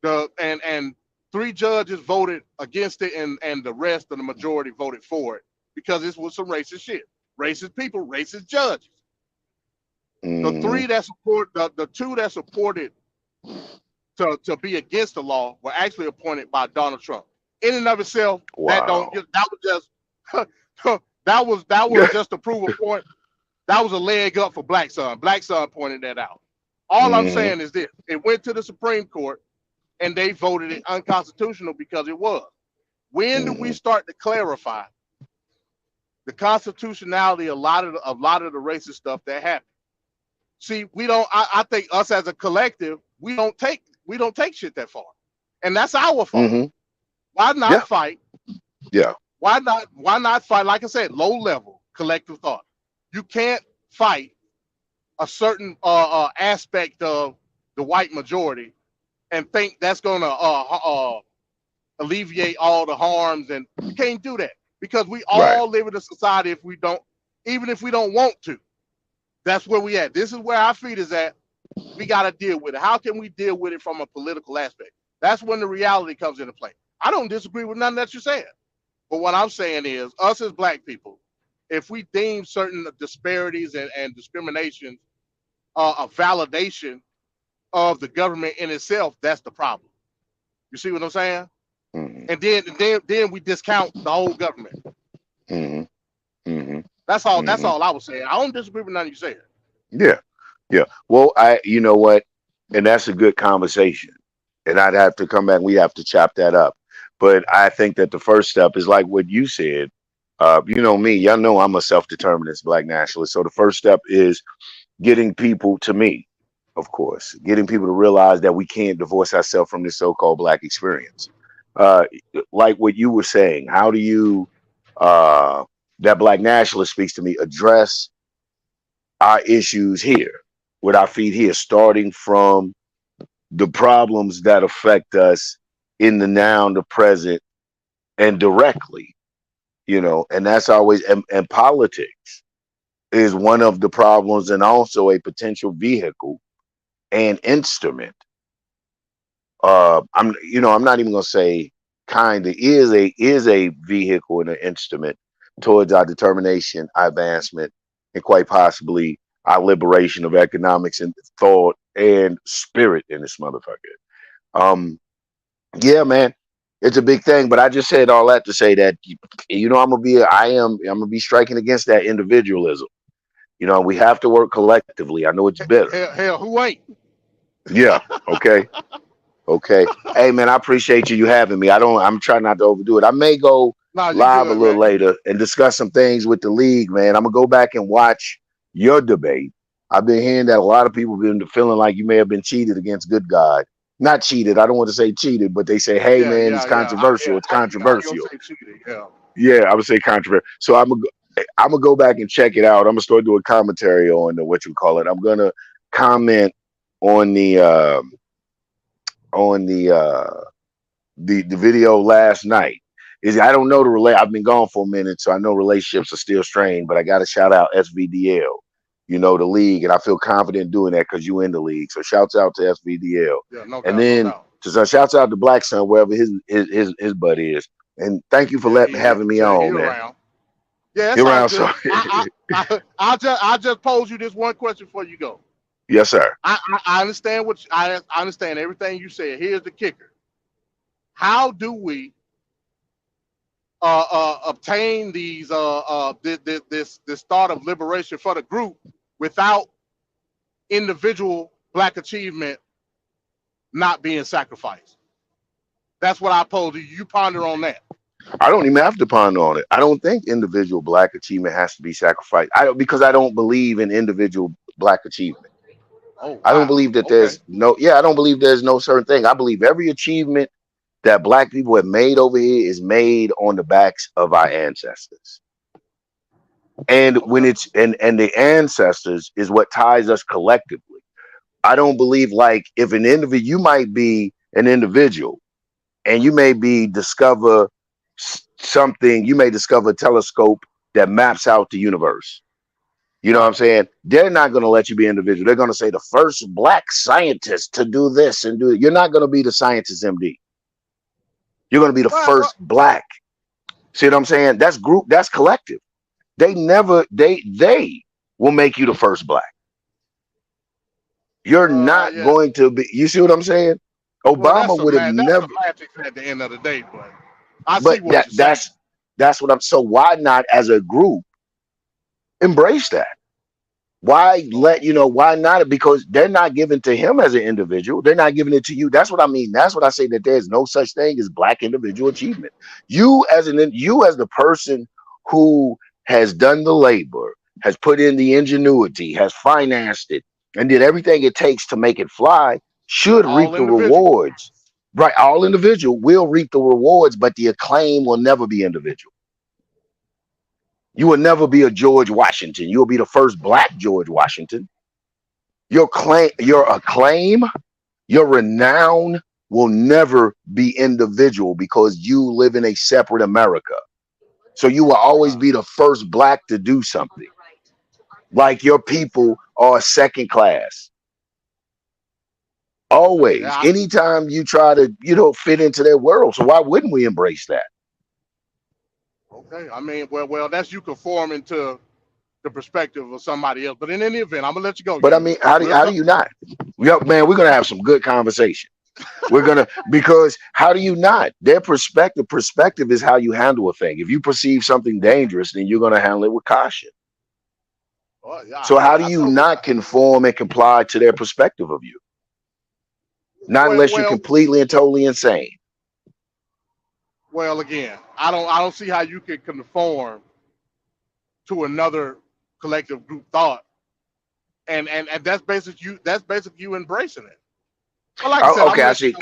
And 3 judges voted against it, and the rest of the majority voted for it, because this was some racist shit. Racist people, racist judges. The Mhm. 3 that support the 2 that supported to be against the law were actually appointed by Donald Trump. In and of itself, that Wow. was just that was just a proof of point. That was a leg up for Black Sun. Black Sun pointed that out. All I'm Mhm. saying is this: it went to the Supreme Court, and they voted it unconstitutional because it was. When do we Mhm. start to clarify the constitutionality of a lot of the racist stuff that happened? See, we don't. I think us as a collective, we don't take shit that far, and that's our fault. Mhm. Why not Yeah. fight? Yeah. Why not fight? Like I said, low level collective thought. You can't fight a certain aspect of the white majority and think that's gonna alleviate all the harms, and you can't do that, because we Right. all live in a society. Even if we don't want to, that's where we at. This is where our feet is at. We got to deal with it. How can we deal with it from a political aspect? That's when the reality comes into play. I don't disagree with nothing that you're saying, but what I'm saying is, us as black people, if we deem certain disparities and discrimination a validation of the government in itself, that's the problem. You see what I'm saying? Mhm. And then we discount the whole government. Mhm. Mhm. That's all. That's Mhm. all I was saying. I don't disagree with nothing you said. Yeah. Yeah. Well, you know what? And that's a good conversation. And I'd have to come back. We have to chop that up. But I think that the first step is like what you said. You know me, y'all know I'm a self-determinist black nationalist. So the first step is getting people, to me, of course, getting people to realize that we can't divorce ourselves from this so-called black experience. Uh, like what you were saying, how do you, that black nationalist speaks to me, address our issues here with our feet here, starting from the problems that affect us in the now, the present, and directly, and that's always, and politics is one of the problems, and also a potential vehicle and instrument. I'm not even gonna say kind of is a vehicle and an instrument towards our determination, our advancement, and quite possibly our liberation of economics and thought and spirit in this motherfucker. Yeah, man. It's a big thing. But I just said all that to say that I'm gonna be striking against that individualism. We have to work collectively. I know it's bitter. Hell, who ain't? Yeah. Okay. Okay. Hey man, I appreciate you having me. I'm trying not to overdo it. I may go Nah, you live a good, little man. later and discuss some things with the league, man. I'm gonna go back and watch your debate. I've been hearing that a lot of people been feeling like you may have been cheated against good God. Not cheated. I don't want to say cheated, but they say, hey Yeah, man, it's yeah, yeah. controversial. It's I ain't gonna controversial. say cheating. Yeah. Yeah, I would say controversial. So I'm gonna go back and check it out. I'm gonna start doing commentary on what you call it. I'm gonna comment on the video last night. I don't know the relate. I've been gone for a minute, so I know relationships are still strained. But I got to shout out SVDL, the league, and I feel confident doing that because you in the league. So shouts out to SVDL, Yeah, no and doubt, no then doubt. shouts out to Black Sun wherever his buddy is. And thank you for Yeah, having me he on, man. around. Yeah, it's You're all around, so good. I just pose you this one question before you go. yes, sir. I understand I understand everything you said. Here's the kicker: how do we obtain this thought of liberation for the group without individual Black achievement not being sacrificed? That's what I pose you. You ponder on that. I don't even have to ponder on it. I don't think individual Black achievement has to be sacrificed. Because I don't believe in individual Black achievement. Oh I don't wow. believe that Okay. I don't believe there's no certain thing. I believe every achievement that Black people have made over here is made on the backs of our ancestors. And when Okay. it's and the ancestors is what ties us collectively. I don't believe like if an individual, you might be an individual and you may discover something, you may discover a telescope that maps out the universe. You know what I'm saying? They're not going to let you be individual. They're going to say the first Black scientist to do this and do it. You're not going to be the scientist MD. You're going to be the first Black. See what I'm saying? That's group. That's collective. They will make you the first Black. You're not Yeah. going to be. You see what I'm saying? Obama would have never. That's semantics at the end of the day, but I see what you're saying. That's what I'm. So why not as a group embrace that? Why why not? Because they're not giving to him as an individual. They're not giving it to you. That's what I mean. That's what I say, that there's no such thing as Black individual achievement. You as the person who has done the labor, has put in the ingenuity, has financed it, and did everything it takes to make it fly, should reap the rewards. Right. All individual will reap the rewards, but the acclaim will never be individual. You will never be a George Washington. You'll be the first Black George Washington. Your acclaim, your renown will never be individual because you live in a separate America. So you will always be the first Black to do something. Like your people are second class. Always. Yeah, Anytime you try to, fit into their world. So why wouldn't we embrace that? Okay. I mean, well, that's you conforming to the perspective of somebody else. But in any event, I'm gonna let you go. But I mean, how do you not? Man, we're gonna have some good conversation. Because how do you not? Their perspective is how you handle a thing. If you perceive something dangerous, then you're gonna handle it with caution. So how do you not conform and comply to their perspective of you? Not unless you're completely and totally insane. Well, again, I don't see how you can conform to another collective group thought, and that's basically you embracing it. But like I said, okay, I see.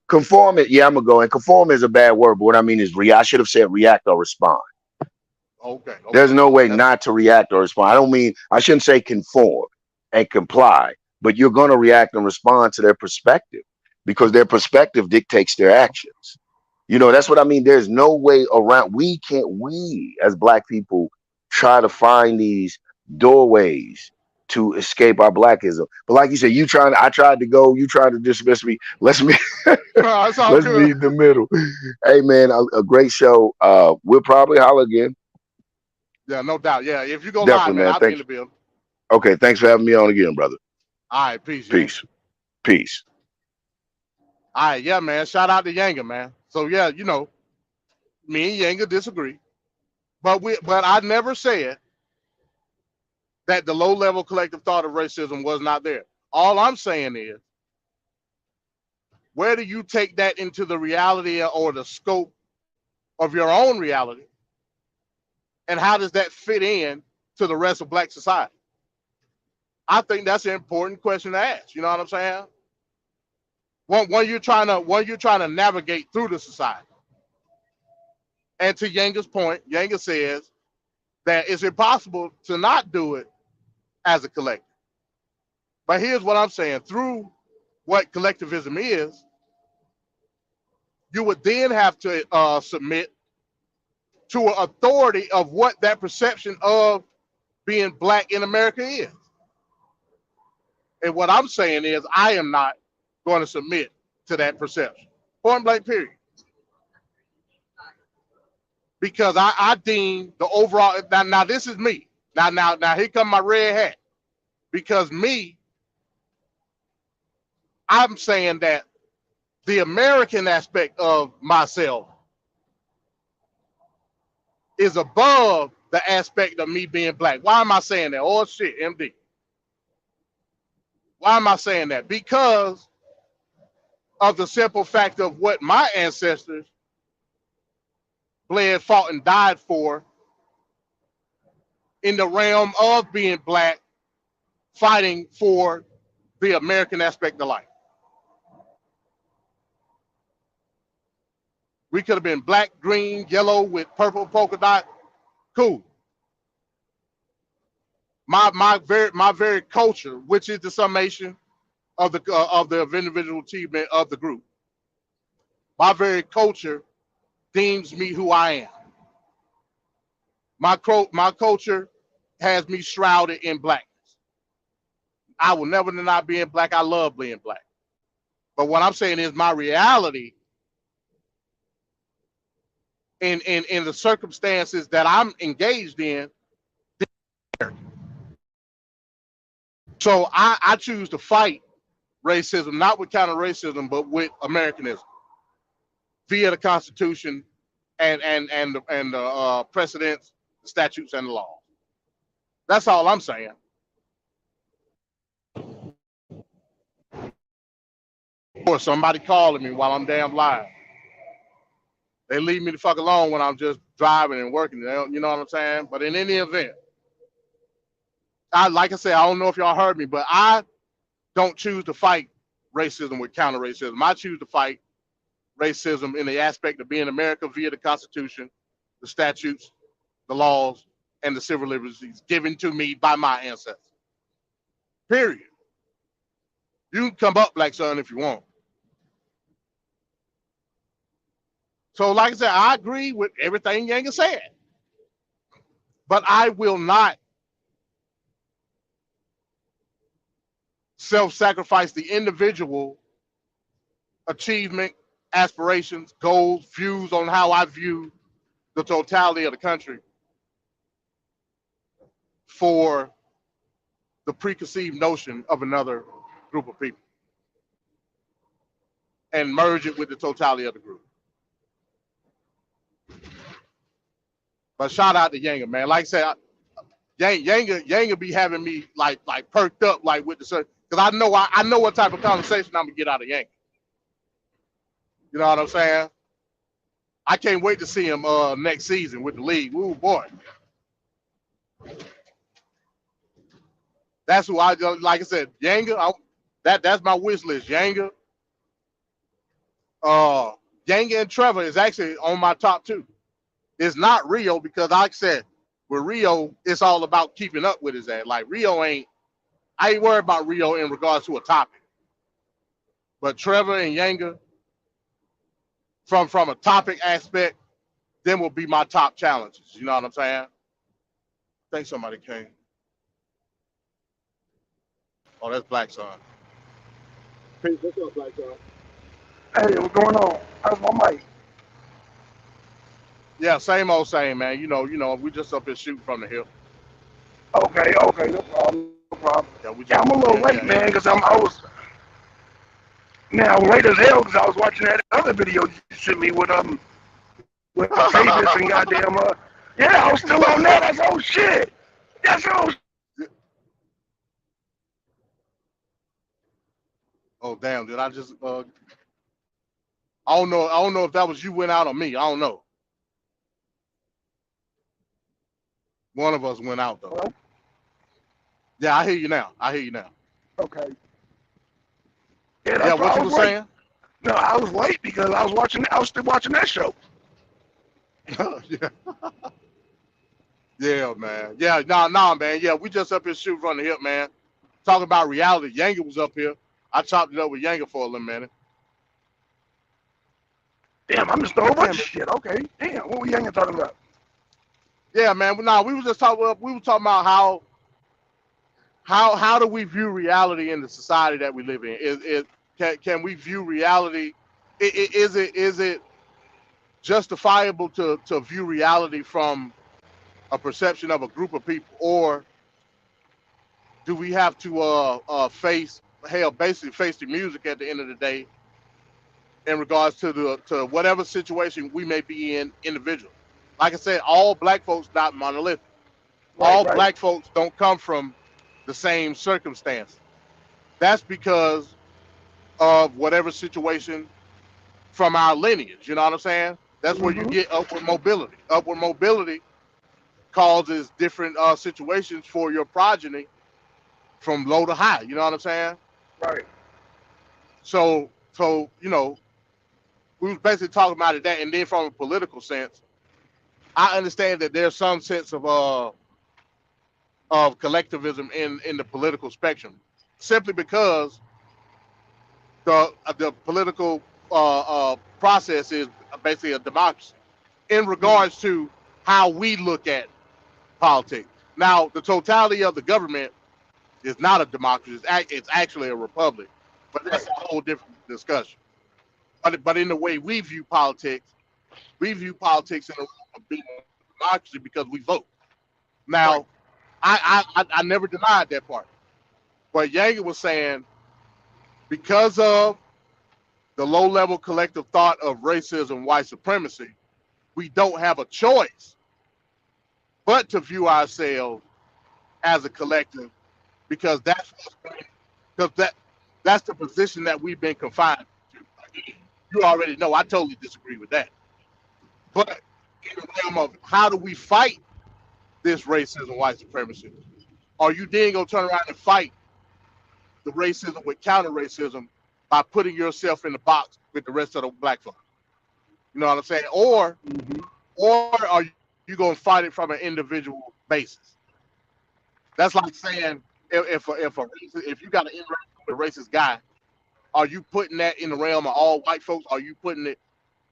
Conform it. Yeah, I'm gonna go. And conform is a bad word, but what I mean is I should have said react or respond. Okay. There's no way not to react or respond. I shouldn't say conform and comply, but you're going to react and respond to their perspective because their perspective dictates their actions. That's what I mean. There's no way around. We as Black people try to find these doorways to escape our Blackism. But like you said, I tried to go, you tried to dismiss me. Let's meet in the middle. Hey man, a great show. We'll probably holler again. Yeah, no doubt. Yeah, if you go definitely, live, man, I'll be in the building. Okay, thanks for having me on again, brother. All right, peace. Peace. All right, yeah, man. Shout out to Yanga, man. So yeah, you know, me and Yanga disagree, but I never said that the low level collective thought of racism was not there. All I'm saying is, where do you take that into the reality or the scope of your own reality, and how does that fit in to the rest of Black society? I think that's an important question to ask. You know what I'm saying? When you're trying to navigate through the society. And to Yanga's point, Yanga says that it's impossible to not do it as a collective. But here's what I'm saying: through what collectivism is, you would then have to submit to an authority of what that perception of being Black in America is. And what I'm saying is, I am not going to submit to that perception. Point blank, period. Because I deem the overall, now this is me. Now here come my red hat. Because me, I'm saying that the American aspect of myself is above the aspect of me being Black. Why am I saying that? Oh shit, MD. Why am I saying that? Because of the simple fact of what my ancestors bled, fought, and died for in the realm of being Black, fighting for the American aspect of life. We could have been black, green, yellow with purple polka dot. Cool. My very culture, which is the summation of the individual achievement of the group. My very culture deems me who I am. My culture has me shrouded in blackness. I will never deny being Black. I love being Black. But what I'm saying is my reality in the circumstances that I'm engaged in. So I choose to fight racism, not with counter racism, but with Americanism via the Constitution and the precedents, the statutes, and the laws. That's all I'm saying. Or somebody calling me while I'm damn live. They leave me the fuck alone when I'm just driving and working. You know what I'm saying? But in any event, like I said, I don't know if y'all heard me, but I don't choose to fight racism with counter racism. I choose to fight racism in the aspect of being America via the Constitution, the statutes, the laws, and the civil liberties given to me by my ancestors. Period. You can come up, Black Son, if you want. So, like I said, I agree with everything Yanga said, but I will not self-sacrifice the individual achievement, aspirations, goals, views on how I view the totality of the country for the preconceived notion of another group of people and merge it with the totality of the group. But shout out to Yanga, man. Like I said, Yanga be having me like perked up like with the, because I know what type of conversation I'm gonna get out of Yanga. You know what I'm saying? I can't wait to see him next season with the league. Ooh boy. That's who like I said, Yanga. That's my wish list. Yanga. Yanga and Trevor is actually on my top two. It's not Rio because, like I said, with Rio, it's all about keeping up with his ass. Like Rio I ain't worried about Rio in regards to a topic. But Trevor and Yanga, from a topic aspect, them will be my top challenges. You know what I'm saying? I think somebody came. Oh, that's Black Son. Hey, what's up, Black Son? Hey, what's going on? How's my mic? Yeah, same old same, man. You know, we just up here shooting from the hip. Okay, no problem. Yeah, I'm a little late, man, because I Now, late as hell, because I was watching that other video you sent me with Davis and goddamn, yeah, I was still on that. I said, oh shit. That's Oh damn! Did I just? I don't know. I don't know if that was you went out or me. I don't know. One of us went out though. Hello? Yeah, I hear you now. I hear you now. okay. Yeah, That's why what I you was were late. saying? No, I was late because I was still watching that show. Yeah. Yeah, man. Yeah, nah, man. Yeah, we just up here shooting from the hip, man. Talking about reality. Yanga was up here. I chopped it up with Yanga for a little minute. Damn, I missed a whole bunch Yeah, of man. shit. Okay. Damn, what were you talking about? Yeah, man. Nah, we were just talking. We were talking about how do we view reality in the society that we live in? Can we view reality? Is it justifiable to view reality from a perception of a group of people, or do we have to basically face the music at the end of the day in regards to whatever situation we may be in individually? Like I said, all black folks not monolithic. All Right. black folks don't come from the same circumstance. That's because of whatever situation from our lineage. You know what I'm saying? That's where you Mm-hmm. get upward mobility. Upward mobility causes different situations for your progeny from low to high. You know what I'm saying? Right. So you know, we was basically talking about it that, and then from a political sense, I understand that there's some sense of collectivism in the political spectrum, simply because the political process is basically a democracy in regards to how we look at politics. Now, the totality of the government is not a democracy; it's actually a republic, but that's a whole different discussion. But in the way we view politics in the realm of being a democracy because we vote. Right. Now, I never denied that part. But Yeager was saying because of the low level collective thought of racism, white supremacy, we don't have a choice but to view ourselves as a collective because that's the position that we've been confined to. Again, you already know I totally disagree with that. But in the realm of how do we fight this racism, white supremacy? Are you then gonna turn around and fight the racism with counter racism by putting yourself in the box with the rest of the black folks? You know what I'm saying? Or are you gonna fight it from an individual basis? That's like saying if you got to interact with a racist guy, are you putting that in the realm of all white folks? Or are you putting it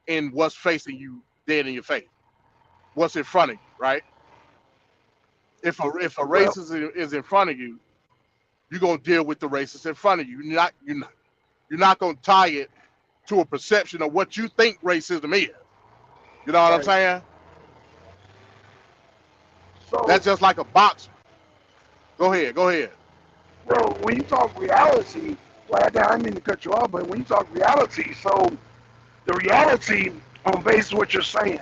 in what's facing you dead in your face? What's in front of you, right? If a Well, racist is in front of you, you're gonna deal with the racist in front of you. You're not gonna tie it to a perception of what you think racism is. You know what I'm right. saying? So, That's just like a box. Go ahead. bro, when you talk reality, well, I didn't mean to cut you off, but when you talk reality, so the reality on base of what you're saying,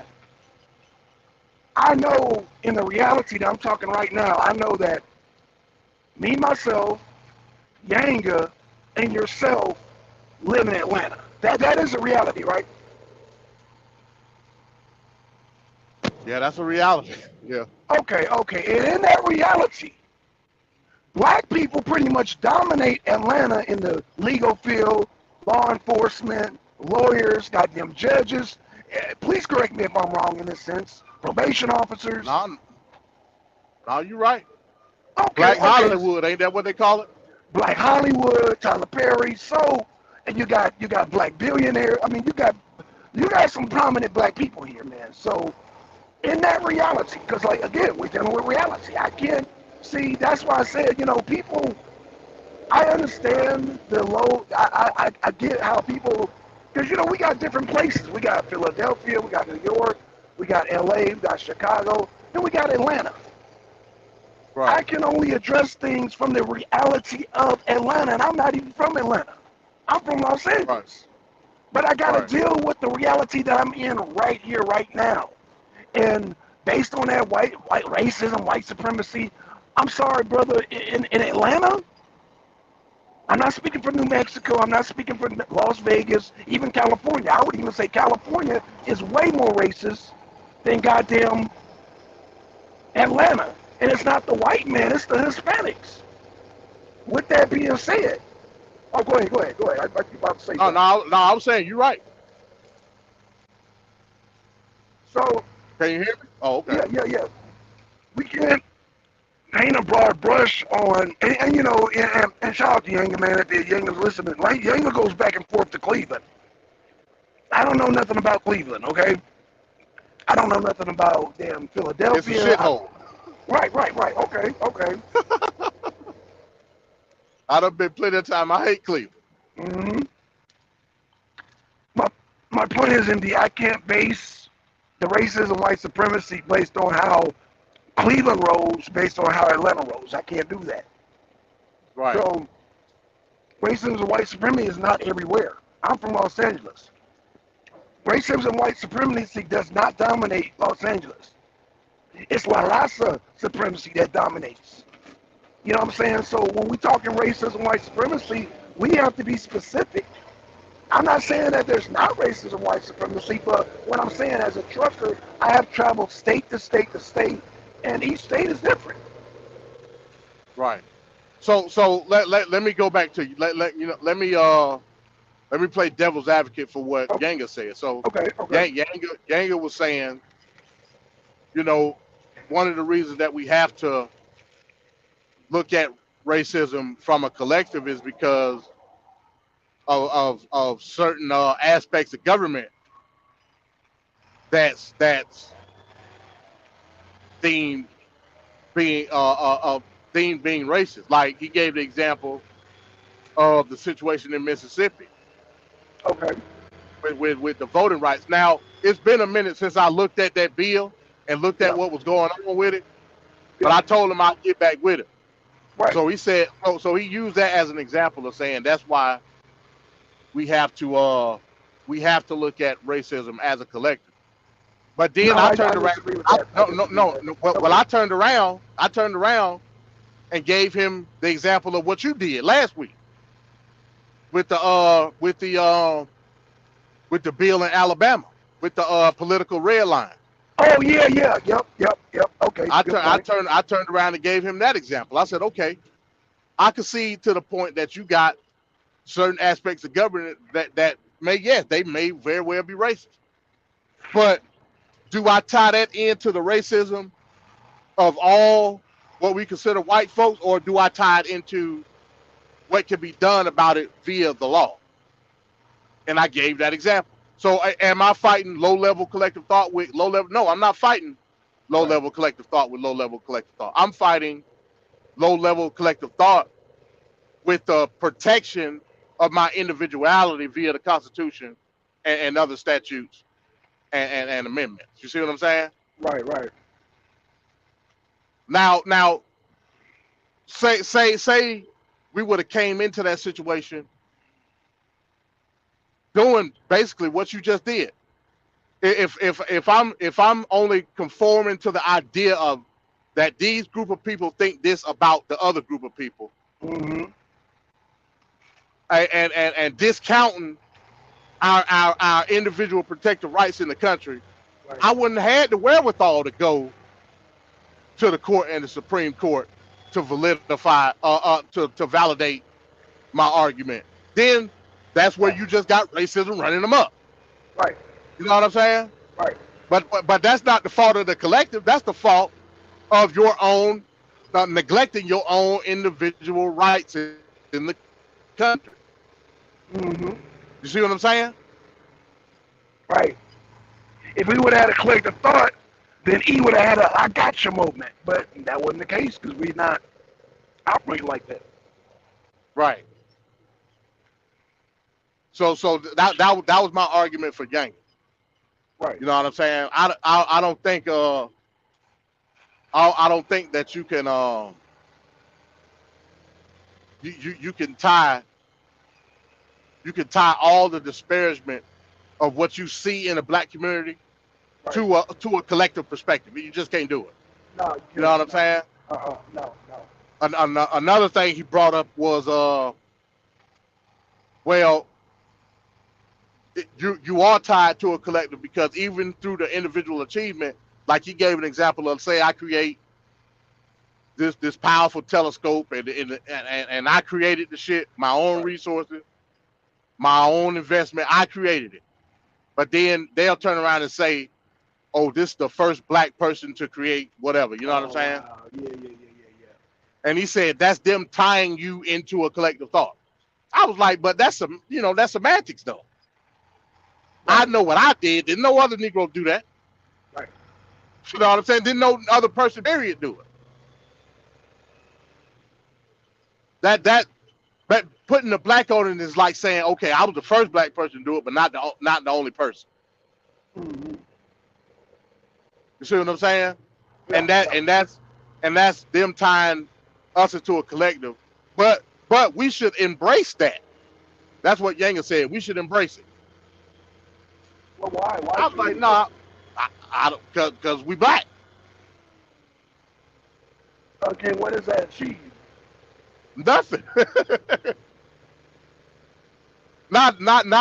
I know in the reality that I'm talking right now, I know that me, myself, Yanga, and yourself live in Atlanta. That is a reality, right? Yeah, that's a reality. Yeah. Okay. And in that reality, black people pretty much dominate Atlanta in the legal field, law enforcement, lawyers, goddamn judges. Please correct me if I'm wrong in this sense. Probation officers. No, you're right. Okay, Black Hollywood, ain't that what they call it? Black Hollywood, Tyler Perry. So, and you got black billionaire. I mean, you got some prominent black people here, man. So, in that reality, because like again, we're dealing with reality. I can't see. That's why I said, people. I understand the low. I get how people, because we got different places. We got Philadelphia, we got New York, we got LA, we got Chicago, and we got Atlanta. Right. I can only address things from the reality of Atlanta, and I'm not even from Atlanta. I'm from Los Angeles. Right. But I got to Right. deal with the reality that I'm in right here, right now. And based on that white racism, white supremacy, I'm sorry, brother, in Atlanta, I'm not speaking for New Mexico, I'm not speaking for Las Vegas, even California. I would even say California is way more racist than goddamn Atlanta. And it's not the white man, it's the Hispanics. With that being said, oh, go ahead. I thought you were about to say No, something. no, I was saying you're right. So, Can you hear me? Oh, okay. yeah. We can't paint a broad brush on, and you know, and shout out to Younger, man, if Younger's listening. Like, Younger goes back and forth to Cleveland. I don't know nothing about Cleveland, okay? I don't know nothing about damn It's Philadelphia. a shithole. Right, okay. I done been plenty of time. I hate Cleveland. hmm My point is, MD, I can't base the racism, white supremacy based on how Cleveland rolls, based on how Atlanta rolls. I can't do that. Right. So, racism and white supremacy is not everywhere. I'm from Los Angeles. Racism and white supremacy does not dominate Los Angeles. It's La Raza supremacy that dominates. You know what I'm saying? So when we talking racism, white supremacy, we have to be specific. I'm not saying that there's not racism, white supremacy, but what I'm saying as a trucker, I have traveled state to state to state, and each state is different. Right. So let me go back to you. Let me play devil's advocate for what Okay. Yanga said. So Okay. Yanga was saying, you know, one of the reasons that we have to look at racism from a collective is because of certain aspects of government that's deemed deemed being racist. Like he gave the example of the situation in Mississippi Okay. with the voting rights. Now it's been a minute since I looked at that bill and looked at Yeah. what was going on with it, but Yeah. I told him I'd get back with it. Right. So he said, so he used that as an example of saying that's why we have to look at racism as a collective. But then No, I I turned around. disagree with that. No. Well, I turned around and gave him the example of what you did last week with the bill in Alabama with the political red line. Oh yeah. Yep. Okay. I good point. turned around and gave him that example. I said, okay, I could see to the point that you got certain aspects of government that they may very well be racist. But do I tie that into the racism of all what we consider white folks, or do I tie it into what can be done about it via the law? And I gave that example. So am I fighting low-level collective thought with low-level? No, I'm not fighting low-level collective thought with low-level collective thought. I'm fighting low-level collective thought with the protection of my individuality via the Constitution and other statutes and amendments. You see what I'm saying? Right. Now, say we would have came into that situation doing basically what you just did. If I'm only conforming to the idea of that these group of people think this about the other group of people, Mm-hmm. and discounting our individual protected rights in the country, Right. I wouldn't have had the wherewithal to go to the court and the Supreme Court to to validate my argument. Then that's where you just got racism running them up. Right. You know what I'm saying? Right. But that's not the fault of the collective. That's the fault of your own neglecting your own individual rights in the country. Mm-hmm. You see what I'm saying? Right. If we would have had a collective thought, then he would have had a "I got you" moment. But that wasn't the case because we're not operating like that. Right. So that was my argument for Yang. Right. You know what I'm saying? I don't think I don't think that you can you can tie you can tie all the disparagement of what you see in the black community Right. to a collective perspective. You just can't do it. No, You know what I'm saying? No. Another thing he brought up was well, you are tied to a collective because even through the individual achievement, like he gave an example of, say I create this powerful telescope and I created the shit, my own resources, my own investment, I created it. But then they'll turn around and say, oh, this is the first black person to create whatever. You know what I'm saying? Wow. Yeah. And he said that's them tying you into a collective thought. I was like, but that's that's semantics though. I know what I did. Didn't no other Negro do that. Right. You know what I'm saying? Didn't no other person, period, do it. That putting the black on it is like saying, okay, I was the first black person to do it, but not the only person. Mm-hmm. You see what I'm saying? Yeah, And that's them tying us into a collective. But we should embrace that. That's what Yanga said. We should embrace it. Well, why? I was like, no, I don't, because we black. Okay, what does that achieve? Nothing. not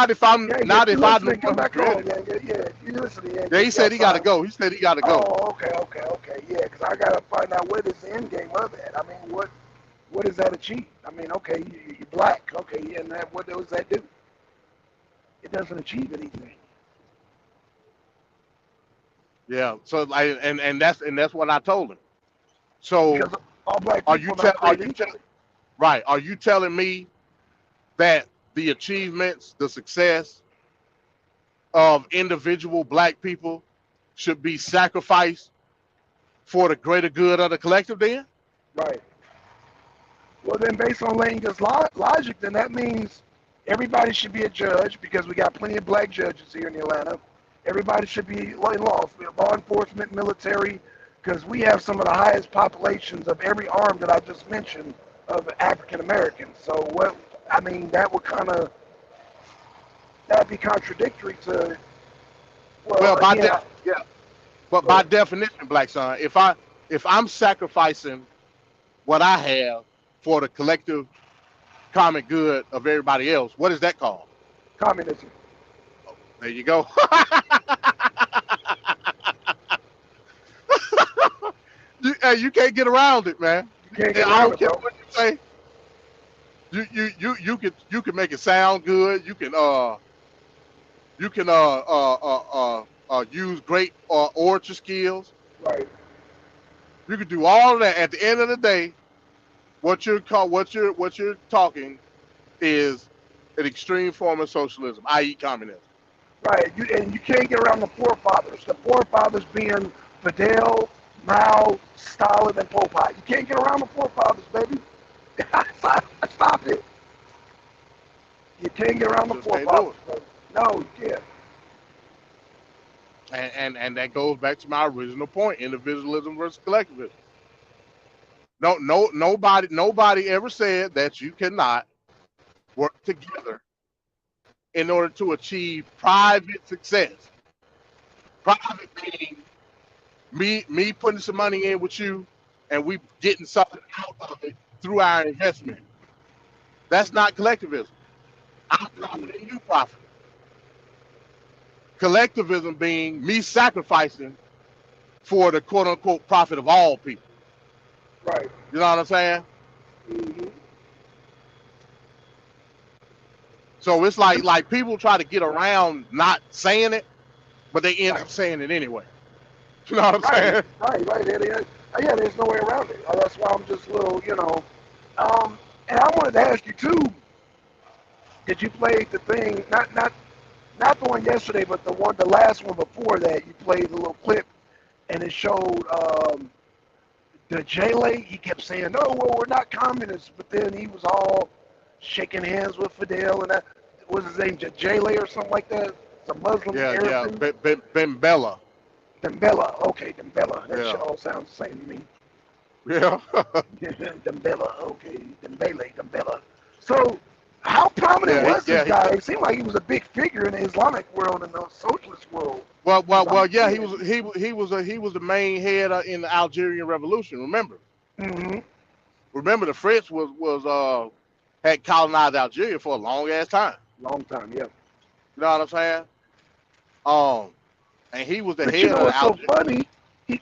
if I'm not if I know. Come back on, yeah. You listening? Yeah, he said he got to go. He said he got to go. Oh, okay. Yeah, because I gotta find out what is the end game of that. I mean, what does that achieve? I mean, okay, you're black. Okay, yeah, and what does that do? It doesn't achieve anything. Yeah. So like, and that's what I told him. So Because all black are people you right? Are you telling me that the achievements, the success of individual black people should be sacrificed for the greater good of the collective then? Right. Well, then based on Langer's logic, then that means everybody should be a judge because we got plenty of black judges here in Atlanta. Everybody should be in law enforcement, military, because we have some of the highest populations of every arm that I just mentioned of African Americans. So that would that'd be contradictory to. Well, by definition, Black Son, if I'm sacrificing what I have for the collective common good of everybody else, what is that called? Communism. Oh, there you go. You can't get around it, man. You can't get I around don't it, care bro. what you say. You can make it sound good. You can use great orator skills. Right. You can do all of that. At the end of the day, what you're talking is an extreme form of socialism, i.e., communism. Right. And you can't get around the forefathers. The forefathers being Fidel, Mao, Stalin, and Pol Pot. You can't get around the forefathers, baby. Stop it. You can't get around the Just can't forefathers. do Baby. No, you can't. And that goes back to my original point: individualism versus collectivism. Nobody ever said that you cannot work together in order to achieve private success. Private meaning me putting some money in with you and we getting something out of it through our investment. That's not collectivism. I profit and you profit. Collectivism being me sacrificing for the quote unquote profit of all people. Right. You know what I'm saying? Mm-hmm. So it's like people try to get around not saying it, but they end up saying it anyway. You know what I'm saying? Right. Yeah, there's no way around it. That's why I'm just a little, And I wanted to ask you too. Did you play the thing? Not the one yesterday, but the last one before that. You played a little clip, and it showed the J-Lay. He kept saying, "No, well, we're not communists," but then he was all shaking hands with Fidel, and that was his name, J-Lay or something like that. It's a Muslim. Yeah. Ben Bella. Dembella. Okay, Dembella. That Yeah. shit all sounds the same to me. Yeah. Dembella. Okay, Dembele. So, how prominent Yeah, was yeah. this guy? It seemed like he was a big figure in the Islamic world and the socialist world. Well. Yeah, he was the main head in the Algerian Revolution. Mm-hmm. Remember the French had colonized Algeria for a long ass time. Long time, yeah. You know what I'm saying? And he was the But you head know of the what's so Algerian. funny?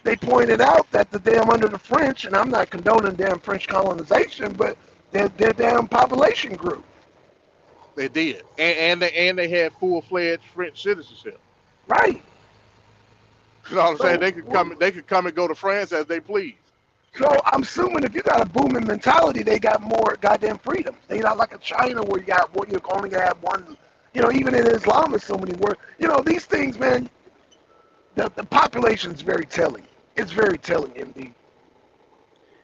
They pointed out that the damn under the French, and I'm not condoning damn French colonization, but their damn population grew. They did, and they had full-fledged French citizenship. Right. You know what I'm saying? So, They could come and go to France as they please. So I'm assuming if you got a booming mentality, they got more goddamn freedoms. They not like a China where you only have one. You know, even in Islam, there's so many words. You know, these things, man. The population's very telling. It's very telling, MD.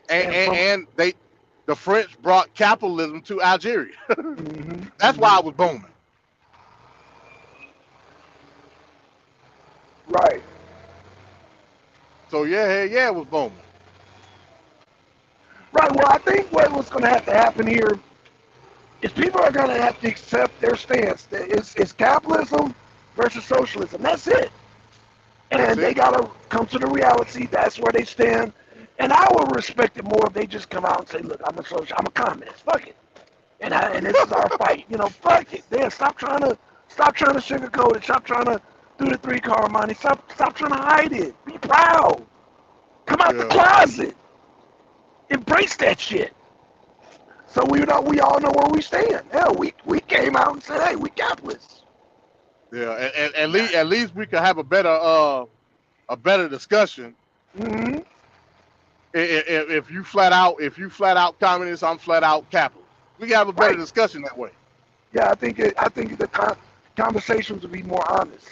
And the French brought capitalism to Algeria. Mm-hmm. That's why it was booming. Right. So yeah, it was booming. Right. Well, I think what's going to have to happen here is people are going to have to accept their stance. It's capitalism versus socialism. That's it. And they got to come to the reality. That's where they stand. And I would respect it more if they just come out and say, look, I'm a communist. Fuck it. And this is our fight. You know, fuck it. Then stop trying to sugarcoat it. Stop trying to do the 3-car money. Stop trying to hide it. Be proud. Come out the closet. Embrace that shit. So we all know where we stand. Hell, we came out and said, hey, we capitalists. Yeah, and at least we could have a better discussion. Mm-hmm. If you flat out communist, I'm flat out capitalist. We can have a better discussion that way. Yeah, I think the conversations will be more honest.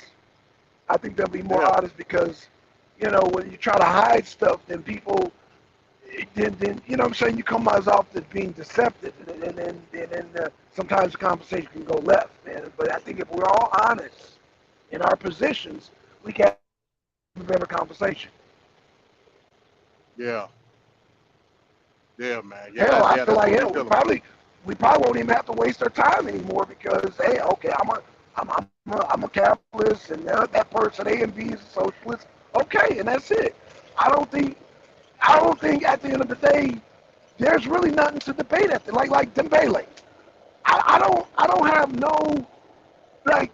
I think they'll be more honest because, you know, when you try to hide stuff, then people, then you know what I'm saying, you come as off as being deceptive, and then sometimes the conversation can go left, man. But I think if we're all honest in our positions, we can have a better conversation. Yeah. Yeah, man. Yeah, Hell, I feel like we probably won't even have to waste our time anymore because, hey, okay, I'm a capitalist, and that person A and B is a socialist. Okay, and that's it. I don't think at the end of the day there's really nothing to debate at the, like Dembele. I don't have no like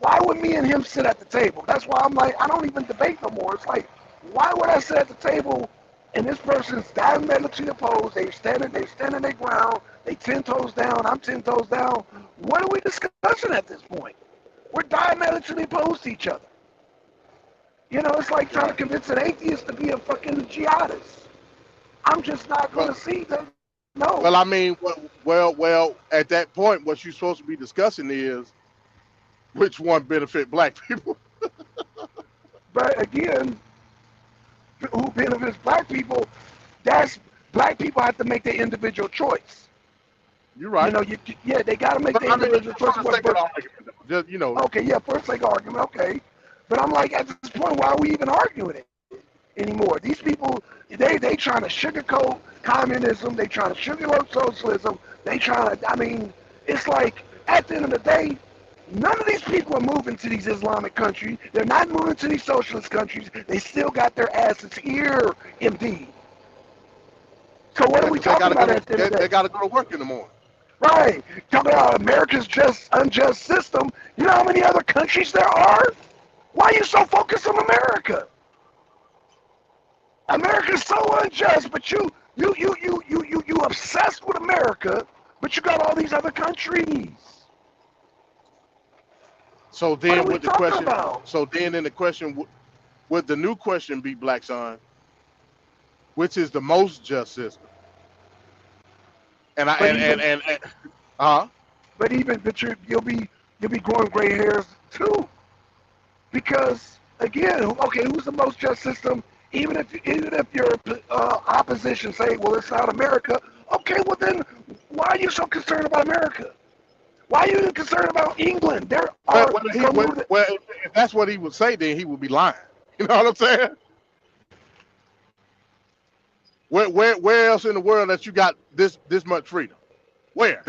why would me and him sit at the table? That's why I'm like, I don't even debate no more. It's like, why would I sit at the table and this person's diametrically opposed? They're standing their ground. They 10 toes down. I'm 10 toes down. What are we discussing at this point? We're diametrically opposed to each other. You know, it's like trying to convince an atheist to be a fucking jihadist. I'm just not going to see them. No. Well, I mean, well, at that point, what you're supposed to be discussing is which one benefit black people. But again, who benefits black people? That's black people have to make their individual choice. You're right. You know, they got to make their individual choice. Just, you know. Okay, yeah, first sake argument, okay. But I'm like, at this point, why are we even arguing it anymore? These people, they trying to sugarcoat communism. They trying to sugarcoat socialism. I mean, it's like, at the end of the day, none of these people are moving to these Islamic countries. They're not moving to these socialist countries. They still got their asses here, indeed. So what are we talking about at the end of the day? They got to go to work in the morning. Right. Talking about America's unjust system. You know how many other countries there are? Why are you so focused on America? America's so unjust, but you obsessed with America, but you got all these other countries. So then, with the question, so then in the question, would the new question be, Black Son, which is the most just system? But you'll be growing gray hairs too, because again, okay, who's the most just system? Even if your opposition say, well, it's not America. Okay, well then, why are you so concerned about America? Why are you concerned about England? If that's what he would say, then he would be lying. You know what I'm saying? Where else in the world that you got this much freedom? Where?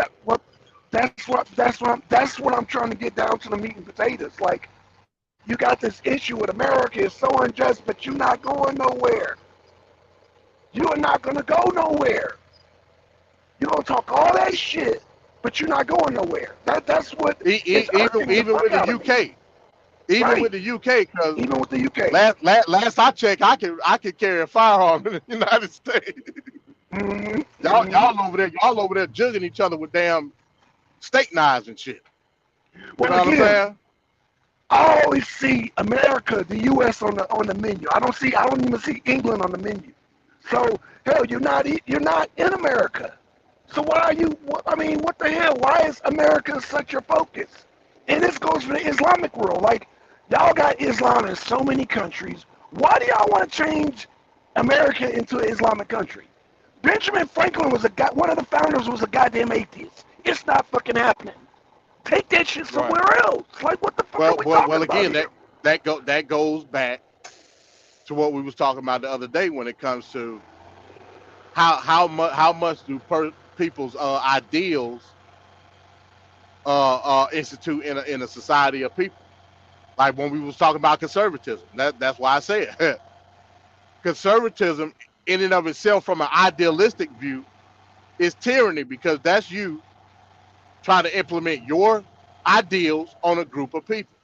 That's what I'm trying to get down to the meat and potatoes. Like, you got this issue with America. It's so unjust, but you're not going nowhere. You are not going to go nowhere. You're going to talk all that shit, but you're not going nowhere. That's what. Even with the UK. Even Right. with the UK, because Even with the UK. last I checked, I could carry a firearm in the United States. Mhm. Y'all over there jugging each other with damn steak knives and shit. You Well, know what I'm again, saying? I always see America, the U.S. on the menu. I don't even see England on the menu. So hell, you're not in America. So why are you? What the hell? Why is America such your focus? And this goes for the Islamic world. Like, y'all got Islam in so many countries. Why do y'all want to change America into an Islamic country? Benjamin Franklin was one of the founders was a goddamn atheist. It's not fucking happening. Take that shit somewhere else. Like, what the fuck are we talking about again, here? that goes back to what we was talking about the other day when it comes to how much do people's ideals institute in a society of people. Like when we was talking about conservatism, that's why I say it. Conservatism, in and of itself, from an idealistic view, is tyranny, because that's you trying to implement your ideals on a group of people.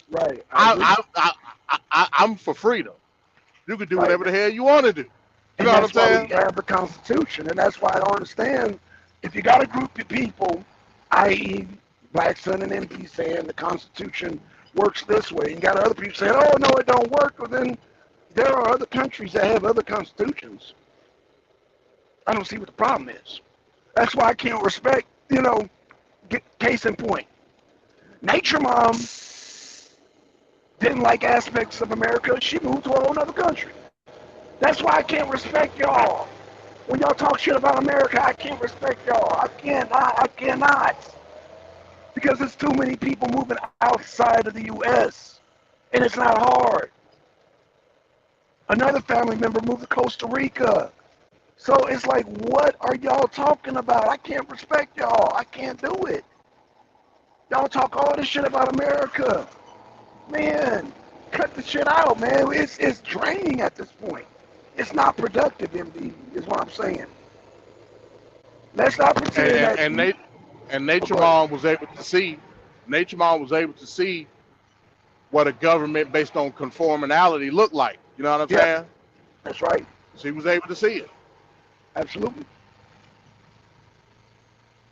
Right. I'm for freedom. You can do whatever the hell you want to do. You And know what I'm that's why saying? we have the Constitution, and that's why I don't understand if you got a group of people, i.e., Black Sun and MP, saying the Constitution works this way, and you got other people saying, "Oh no, it don't work." Well, then there are other countries that have other constitutions. I don't see what the problem is. That's why I can't respect. Case in point, Nature Mom didn't like aspects of America. She moved to a whole other country. That's why I can't respect y'all. When y'all talk shit about America, I can't respect y'all. I cannot. Because there's too many people moving outside of the U.S. And it's not hard. Another family member moved to Costa Rica. So it's like, what are y'all talking about? I can't respect y'all. I can't do it. Y'all talk all this shit about America. Man, cut the shit out, man. It's draining at this point. It's not productive, MD, is what I'm saying. Let's not pretend And Nature Mom was able to see. Nature Mom was able to see what a government based on conformality looked like. You know what I'm saying? That's right. She was able to see it. Absolutely.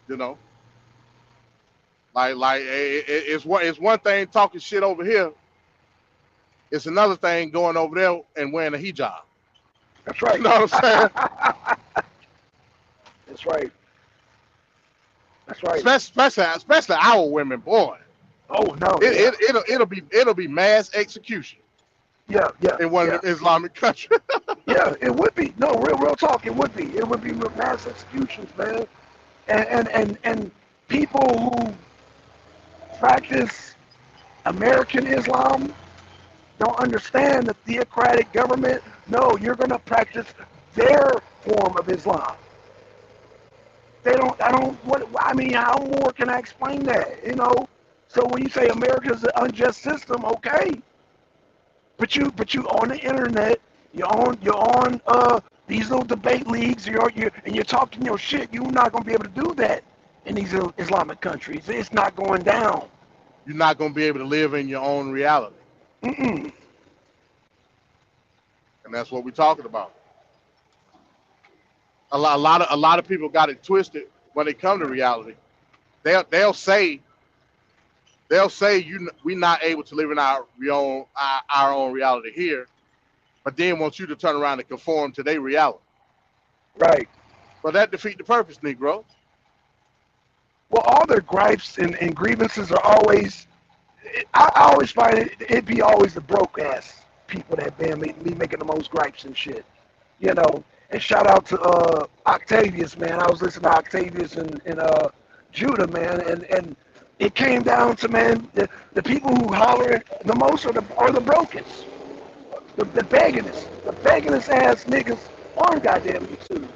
You know, it's one thing talking shit over here. It's another thing going over there and wearing a hijab. That's right. You know what I'm saying? That's right. That's right. Especially our women, boy. Oh no. It'll be mass execution. Yeah. In one of the Islamic countries. Yeah, it would be. No, real talk. It would be. It would be mass executions, man. And people who practice American Islam don't understand the theocratic government. No, you're going to practice their form of Islam. How more can I explain that? So when you say America's an unjust system, okay. But you on the internet, you're on these little debate leagues, and you're talking your shit. You're not going to be able to do that in these Islamic countries. It's not going down. You're not going to be able to live in your own reality. Mm-mm. And that's what we're talking about. A lot of people got it twisted when they come to reality. They'll say we're not able to live in our own reality here, but then want you to turn around and conform to their reality. Right. But that defeats the purpose, Negro. Well, all their gripes and grievances are always. I always find it be always the broke ass people that be making the most gripes and shit. And shout out to Octavius, man. I was listening to Octavius and Judah, man, and it came down to, man, the people who holler the most are the brokest, the beggingest ass niggas on goddamn YouTube.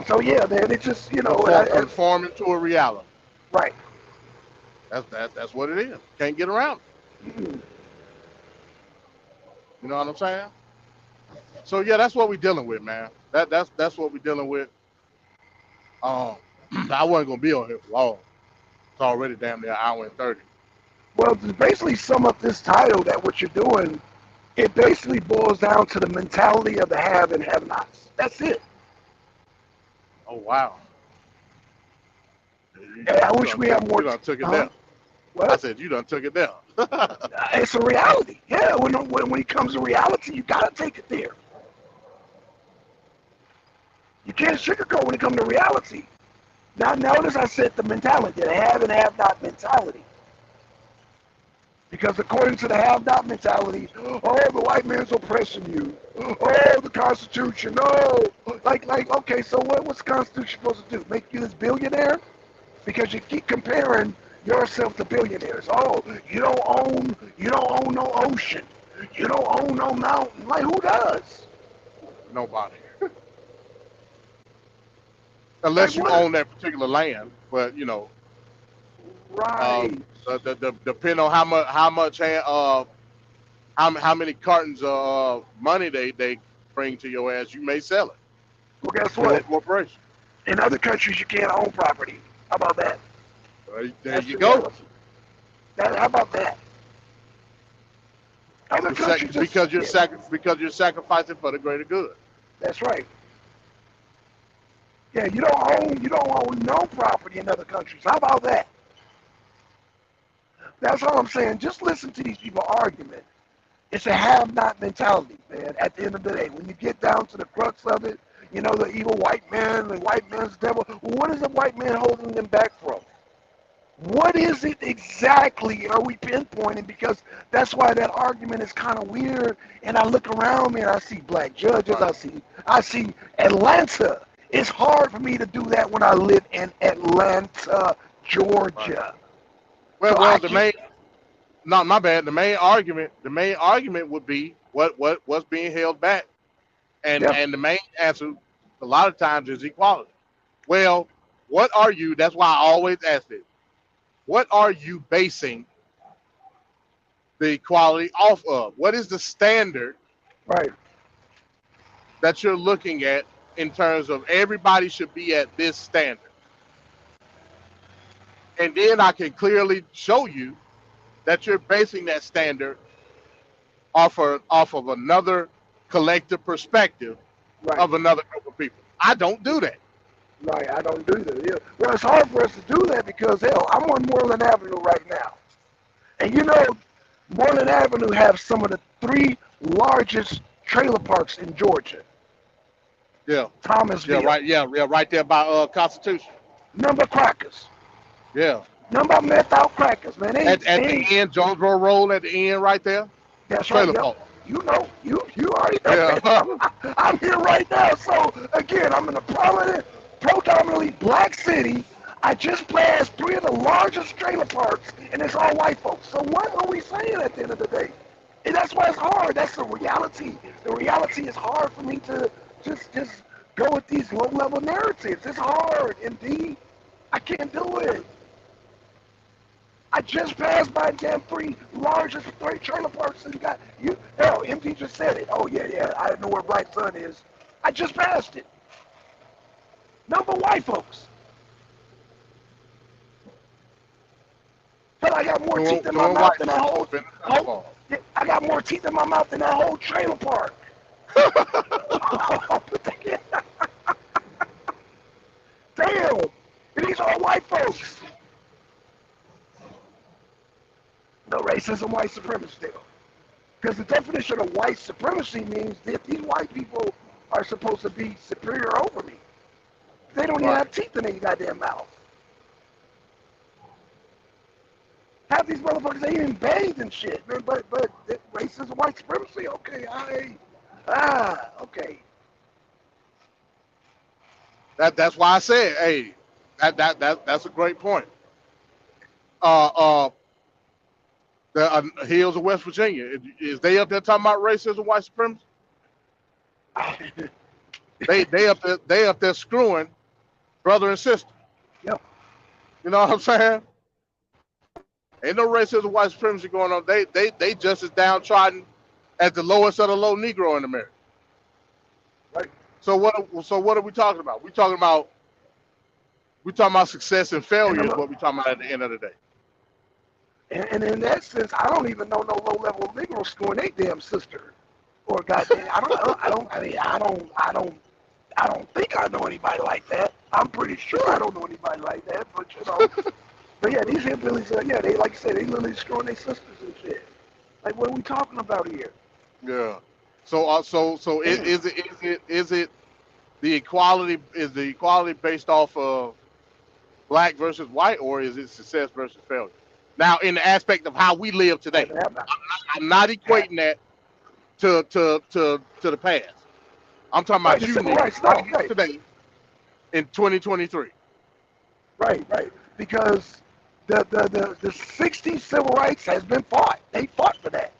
So yeah, man, it's just conforming to a reality. right. That's what it is. Can't get around it. Mm. You know what I'm saying? So yeah, that's what we're dealing with, man. That's what we're dealing with. Um, I wasn't gonna be on here for long. It's already damn near an hour and 30. Well, to basically sum up this title, that what you're doing, it basically boils down to the mentality of the have and have-nots. That's it. Oh wow. And I wish we had more. You done took it Huh? there. I What? said you done took it there. It's a reality. Yeah, when it comes to reality, you gotta take it there. You can't sugarcoat when it comes to reality. Now, notice I said the mentality, the have and have-not mentality. Because according to the have-not mentality, oh, the white man's oppressing you. Oh, the Constitution, no. Like, okay, so what's the Constitution supposed to do? Make you this billionaire? Because you keep comparing yourself to billionaires. Oh, you don't own no ocean. You don't own no mountain. Like, who does? Nobody. Like, Unless you what? own that particular land, but you know, Right. depend on how many cartons of money they bring to your ass, you may sell it Well, guess to a what? corporation. In other countries, you can't own property. How about that? There That's you the go. reality. How about that? Other countries just, Because you're sacrificing for the greater good. That's right. Yeah, you don't own no property in other countries. How about that? That's all I'm saying. Just listen to these people argument. It's a have-not mentality, man. At the end of the day, when you get down to the crux of it, the evil white man, the white man's devil. Well, what is the white man holding them back from? What is it exactly are we pinpointing? Because that's why that argument is kind of weird. And I look around me and I see black judges. Right. I see Atlanta. It's hard for me to do that when I live in Atlanta, Georgia. Right. So Well, my bad. The main argument would be what's being held back, and Yep. and the main answer a lot of times is equality. Well, what are you? That's why I always ask it. What are you basing the equality off of? What is the standard Right. that you're looking at in terms of everybody should be at this standard? And then I can clearly show you that you're basing that standard off of another collective perspective Right. of another group of people. I don't do that. Right, I don't do that. Yeah. Well, it's hard for us to do that because, hell, I'm on Moreland Avenue right now. And Moreland Avenue has some of the 3 largest trailer parks in Georgia. Yeah. Thomasville. Yeah, right. Yeah, right there by Constitution. Number crackers. Yeah. Number meth out crackers, man. At the end, Jonesboro Road at the end right there. That's right. Trailer Yep. park. You already know. Yeah. I'm here right now. So, again, I'm in a predominantly black city. I just passed 3 of the largest trailer parks, and it's all white folks. So what are we saying at the end of the day? And that's why it's hard. That's the reality. The reality is hard for me to just go with these low-level narratives. It's hard, indeed. I can't do it. I just passed by damn 3 largest trailer parks and hell, MD just said it. Oh yeah, I don't know where Bright Sun is. I just passed it. Number white folks. But I got more teeth in my mouth than that whole I got more teeth in my mouth than that whole trailer park. Damn. And these are white folks. No racism, white supremacy still. Because the definition of white supremacy means that these white people are supposed to be superior over me. They don't even have teeth in their goddamn mouth. Half these motherfuckers ain't even bathed and shit, man. But racism, white supremacy, okay, okay. That's why I said, hey, that's a great point. The Hills of West Virginia, is they up there talking about racism, white supremacy? They up there screwing brother and sister. Yep. You know what I'm saying? Ain't no racism, white supremacy going on. They just as downtrodden as the lowest of the low Negro in America. Right. So what are we talking about? We talking about success and failure is what we talking about at the end of the day. And in that sense, I don't even know no low-level Negro screwing their damn sister, or goddamn, I don't think I know anybody like that. I'm pretty sure I don't know anybody like that, but you know, but yeah, these hillbillies, they like I said, they literally screwing their sisters and shit. Like, what are we talking about here? Yeah. So is it the equality based off of black versus white, or is it success versus failure? Now, in the aspect of how we live today, I'm not equating that to the past. I'm talking about you niggas today in 2023. Right. Because the 60s civil rights has been fought. They fought for that,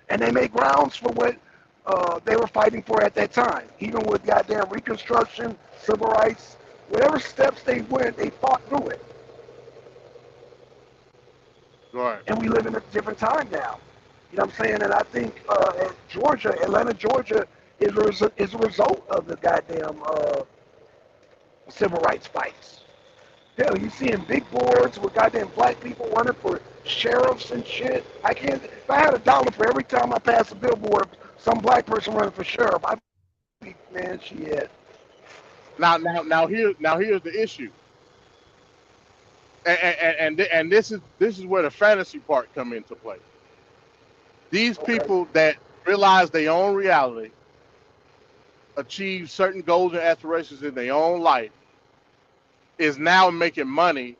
and they made grounds for what they were fighting for at that time. Even with goddamn Reconstruction, civil rights, whatever steps they went, they fought through it. Right. And we live in a different time now. You know what I'm saying? And I think Atlanta, Georgia, is a result of the goddamn civil rights fights. Hell, you seeing big boards with goddamn black people running for sheriffs and shit. If I had $1 for every time I pass a billboard, some black person running for sheriff, I'd be, man, shit. Now here's the issue. And this is where the fantasy part come into play. These people that realize their own reality, achieve certain goals and aspirations in their own life, is now making money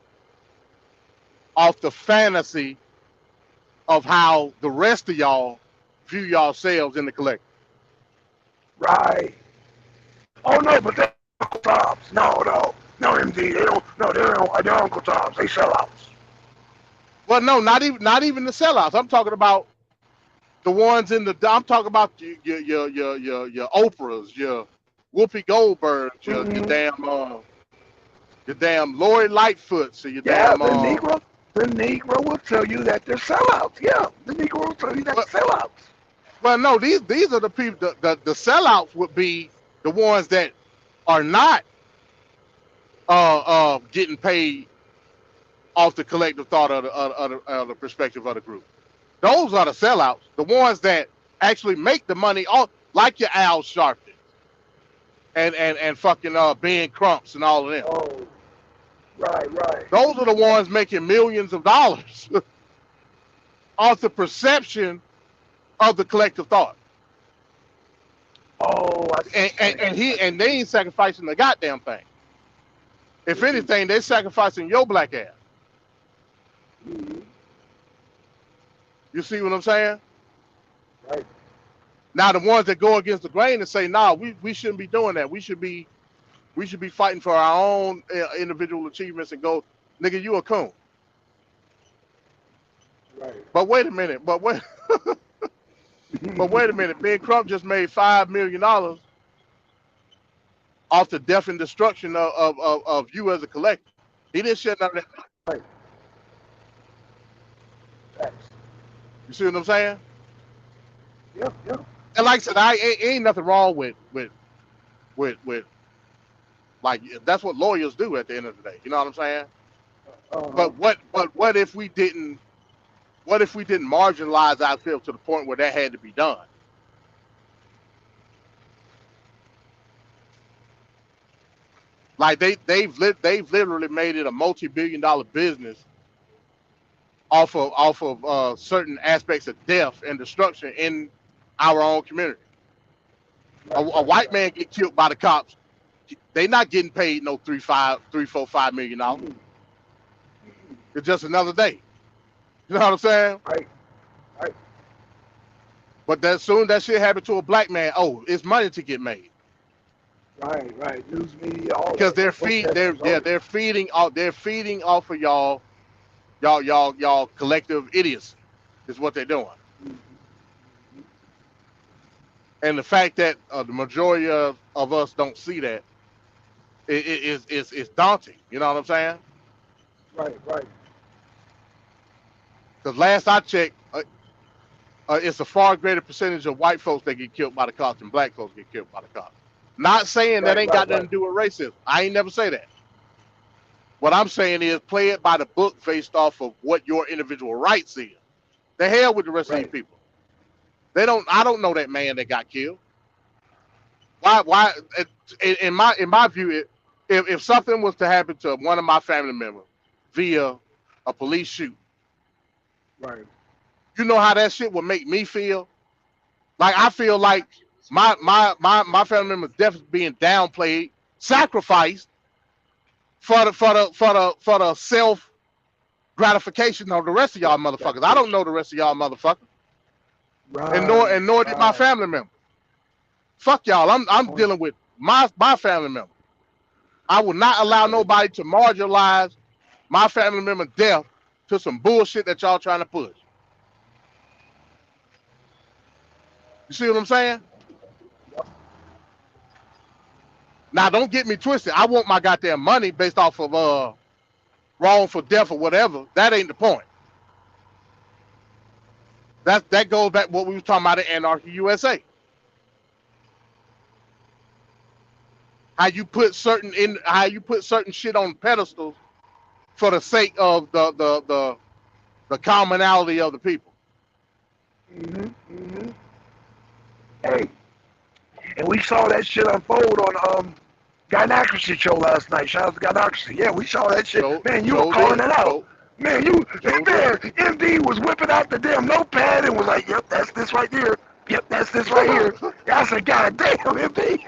off the fantasy of how the rest of y'all view yourselves in the collective. Right. Oh no, but they're Uncle Toms. No, MD. They're Uncle Toms. They sellouts. Well, no, not even the sellouts. I'm talking about the ones I'm talking about your Oprahs, your Whoopi Goldbergs, your damn Lori Lightfoots, or your damn. The Negro will tell you that they're sellouts. Yeah, the Negro will tell you that they're sellouts. Well, no, these are the people. The sellouts would be the ones that are not getting paid off the collective thought of the perspective of the group. Those are the sellouts. The ones that actually make the money, like your Al Sharpton and fucking Ben Crumps and all of them. Oh, right. Those are the ones making millions of dollars off the perception of the collective thought. Oh, I see. And they ain't sacrificing the goddamn thing. If anything, they're sacrificing your black ass. Mm-hmm. You see what I'm saying? Right. Now the ones that go against the grain and say, "Nah, we shouldn't be doing that. We should be fighting for our own individual achievements," and go, "Nigga, you a coon." Right. But wait a minute. But wait a minute. Ben Crump just made $5 million off the death and destruction of you as a collective. He didn't share none of that. Right. Thanks. You see what I'm saying? Yeah. And like I said, ain't nothing wrong with like that's what lawyers do at the end of the day. You know what I'm saying? But what if we didn't marginalize ourselves to the point where that had to be done? Like they've literally made it a multi-billion-dollar business off of certain aspects of death and destruction in our own community. A white man get killed by the cops, they not getting paid no $3, $4, $5 million. It's just another day. You know what I'm saying? Right. But that soon that shit happened to a black man, it's money to get made. Right. News media, all Because that. they're feeding off of y'all collective idiocy is what they're doing. And the fact that the majority of us don't see that is daunting. You know what I'm saying? Right, right. Because last I checked, it's a far greater percentage of white folks that get killed by the cops than black folks get killed by the cops. Not saying that Right, ain't right, got nothing right. to do with racism. I ain't never say that. What I'm saying is play it by the book based off of what your individual rights is. The hell with the rest of these Right. people. They don't. I don't know that man that got killed. Why? In my view, if something was to happen to one of my family members via a police shoot, Right. you know how that shit would make me feel. Like I feel like my family member's death is being downplayed, sacrificed for the self gratification of the rest of y'all motherfuckers. I don't know the rest of y'all motherfuckers, Right. and nor did my right. family member. Fuck y'all. I'm Point. dealing with my family member. I will not allow nobody to marginalize my family member's death to some bullshit that y'all trying to push. You see what I'm saying? Now, don't get me twisted. I want my goddamn money based off of wrongful death or whatever. That ain't the point. That goes back to what we was talking about in Anarchy USA. How you put certain shit on pedestals for the sake of the commonality of the people. Hey, and we saw that shit unfold on Gynocracy show last night. Shout out to Gynocracy. Yeah, we saw that shit. Man, you were calling it out. Man, MD was whipping out the damn notepad and was like, "Yep, that's this right here. Yep, that's this right here." I said, "God damn, MD."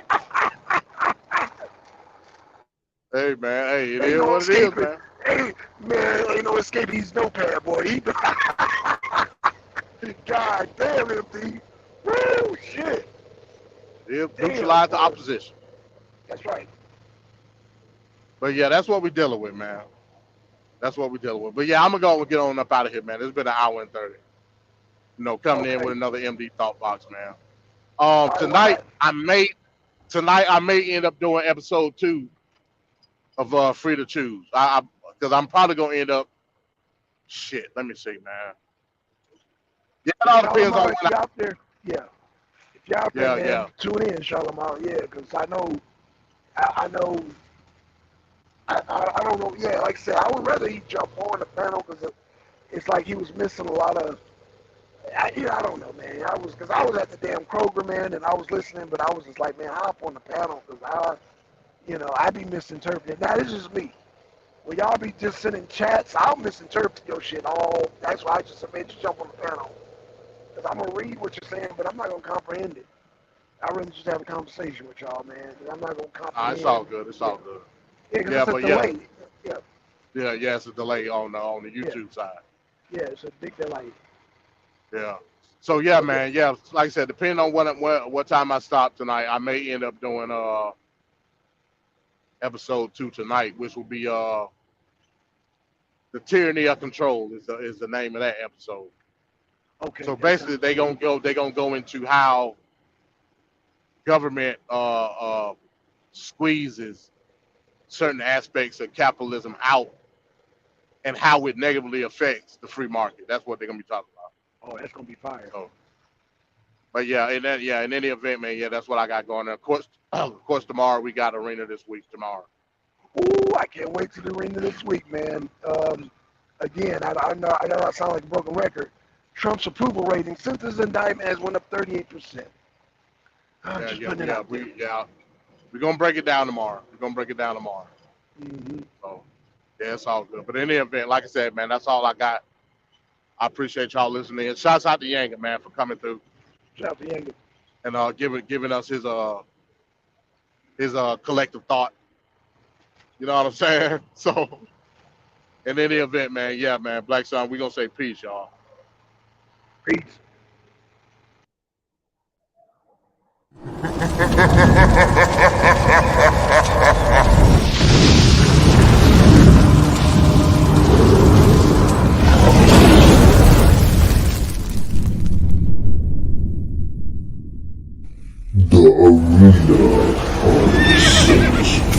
Hey man, hey, it Ain't is no what it is, escaping. man. Hey, man, ain't no escaping his notepad, boy. God damn, MD. Woo, shit. It neutralize the opposition. That's right. But yeah, that's what we're dealing with, man. That's what we're dealing with. But yeah, I'm gonna go and get on up out of here, man. It's been an hour and 30. You know, coming in with another MD Thought Box, man. Tonight I may end up doing episode 2 of Free to Choose. Because I'm probably gonna end up. Shit, let me see, man. Yeah, it all depends on when I out there. Yeah. If you're out there, man, yeah. tune in, Charlamagne. Yeah, because I know. I don't know. Yeah, like I said, I would rather he jump on the panel because it's like he was missing a lot of. I don't know, man. Because I was at the damn Kroger, man, and I was listening, but I was just like, man, hop on the panel because I be misinterpreting. Now this is me. When y'all be just sending chats, I'll misinterpret your shit all. That's why I just said, man, just jump on the panel. Because I'm going to read what you're saying, but I'm not going to comprehend it. I'd rather just have a conversation with y'all, man. I'm not going to comprehend. It's all good. It's all good. Yeah, because it's a delay. Yeah, it's a delay on the YouTube side. Yeah, it's a big delay. Yeah. So yeah, man. Yeah, like I said, depending on what time I stop tonight, I may end up doing episode 2 tonight, which will be the Tyranny of Control is the name of that episode. Okay. So basically, they're gonna go into how government squeezes certain aspects of capitalism out and how it negatively affects the free market. That's what they're gonna be talking about. Oh, that's gonna be fire. So, but yeah, in any event, man, yeah, that's what I got going on. Of course, tomorrow we got Arena this week tomorrow. Ooh, I can't wait to the Arena this week, man. Again, I know I sound like a broken record. Trump's approval rating since his indictment has went up 38%. We're gonna break it down tomorrow. Mm-hmm. So yeah, it's all good. But in any event, like I said, man, that's all I got. I appreciate y'all listening. And shouts out to Yanga, man, for coming through. Shout out to Yanga. And giving us his collective thought. You know what I'm saying? So in any event, man, yeah, man, Black Sun, we gonna say peace, y'all. Peace. The Arena of Six.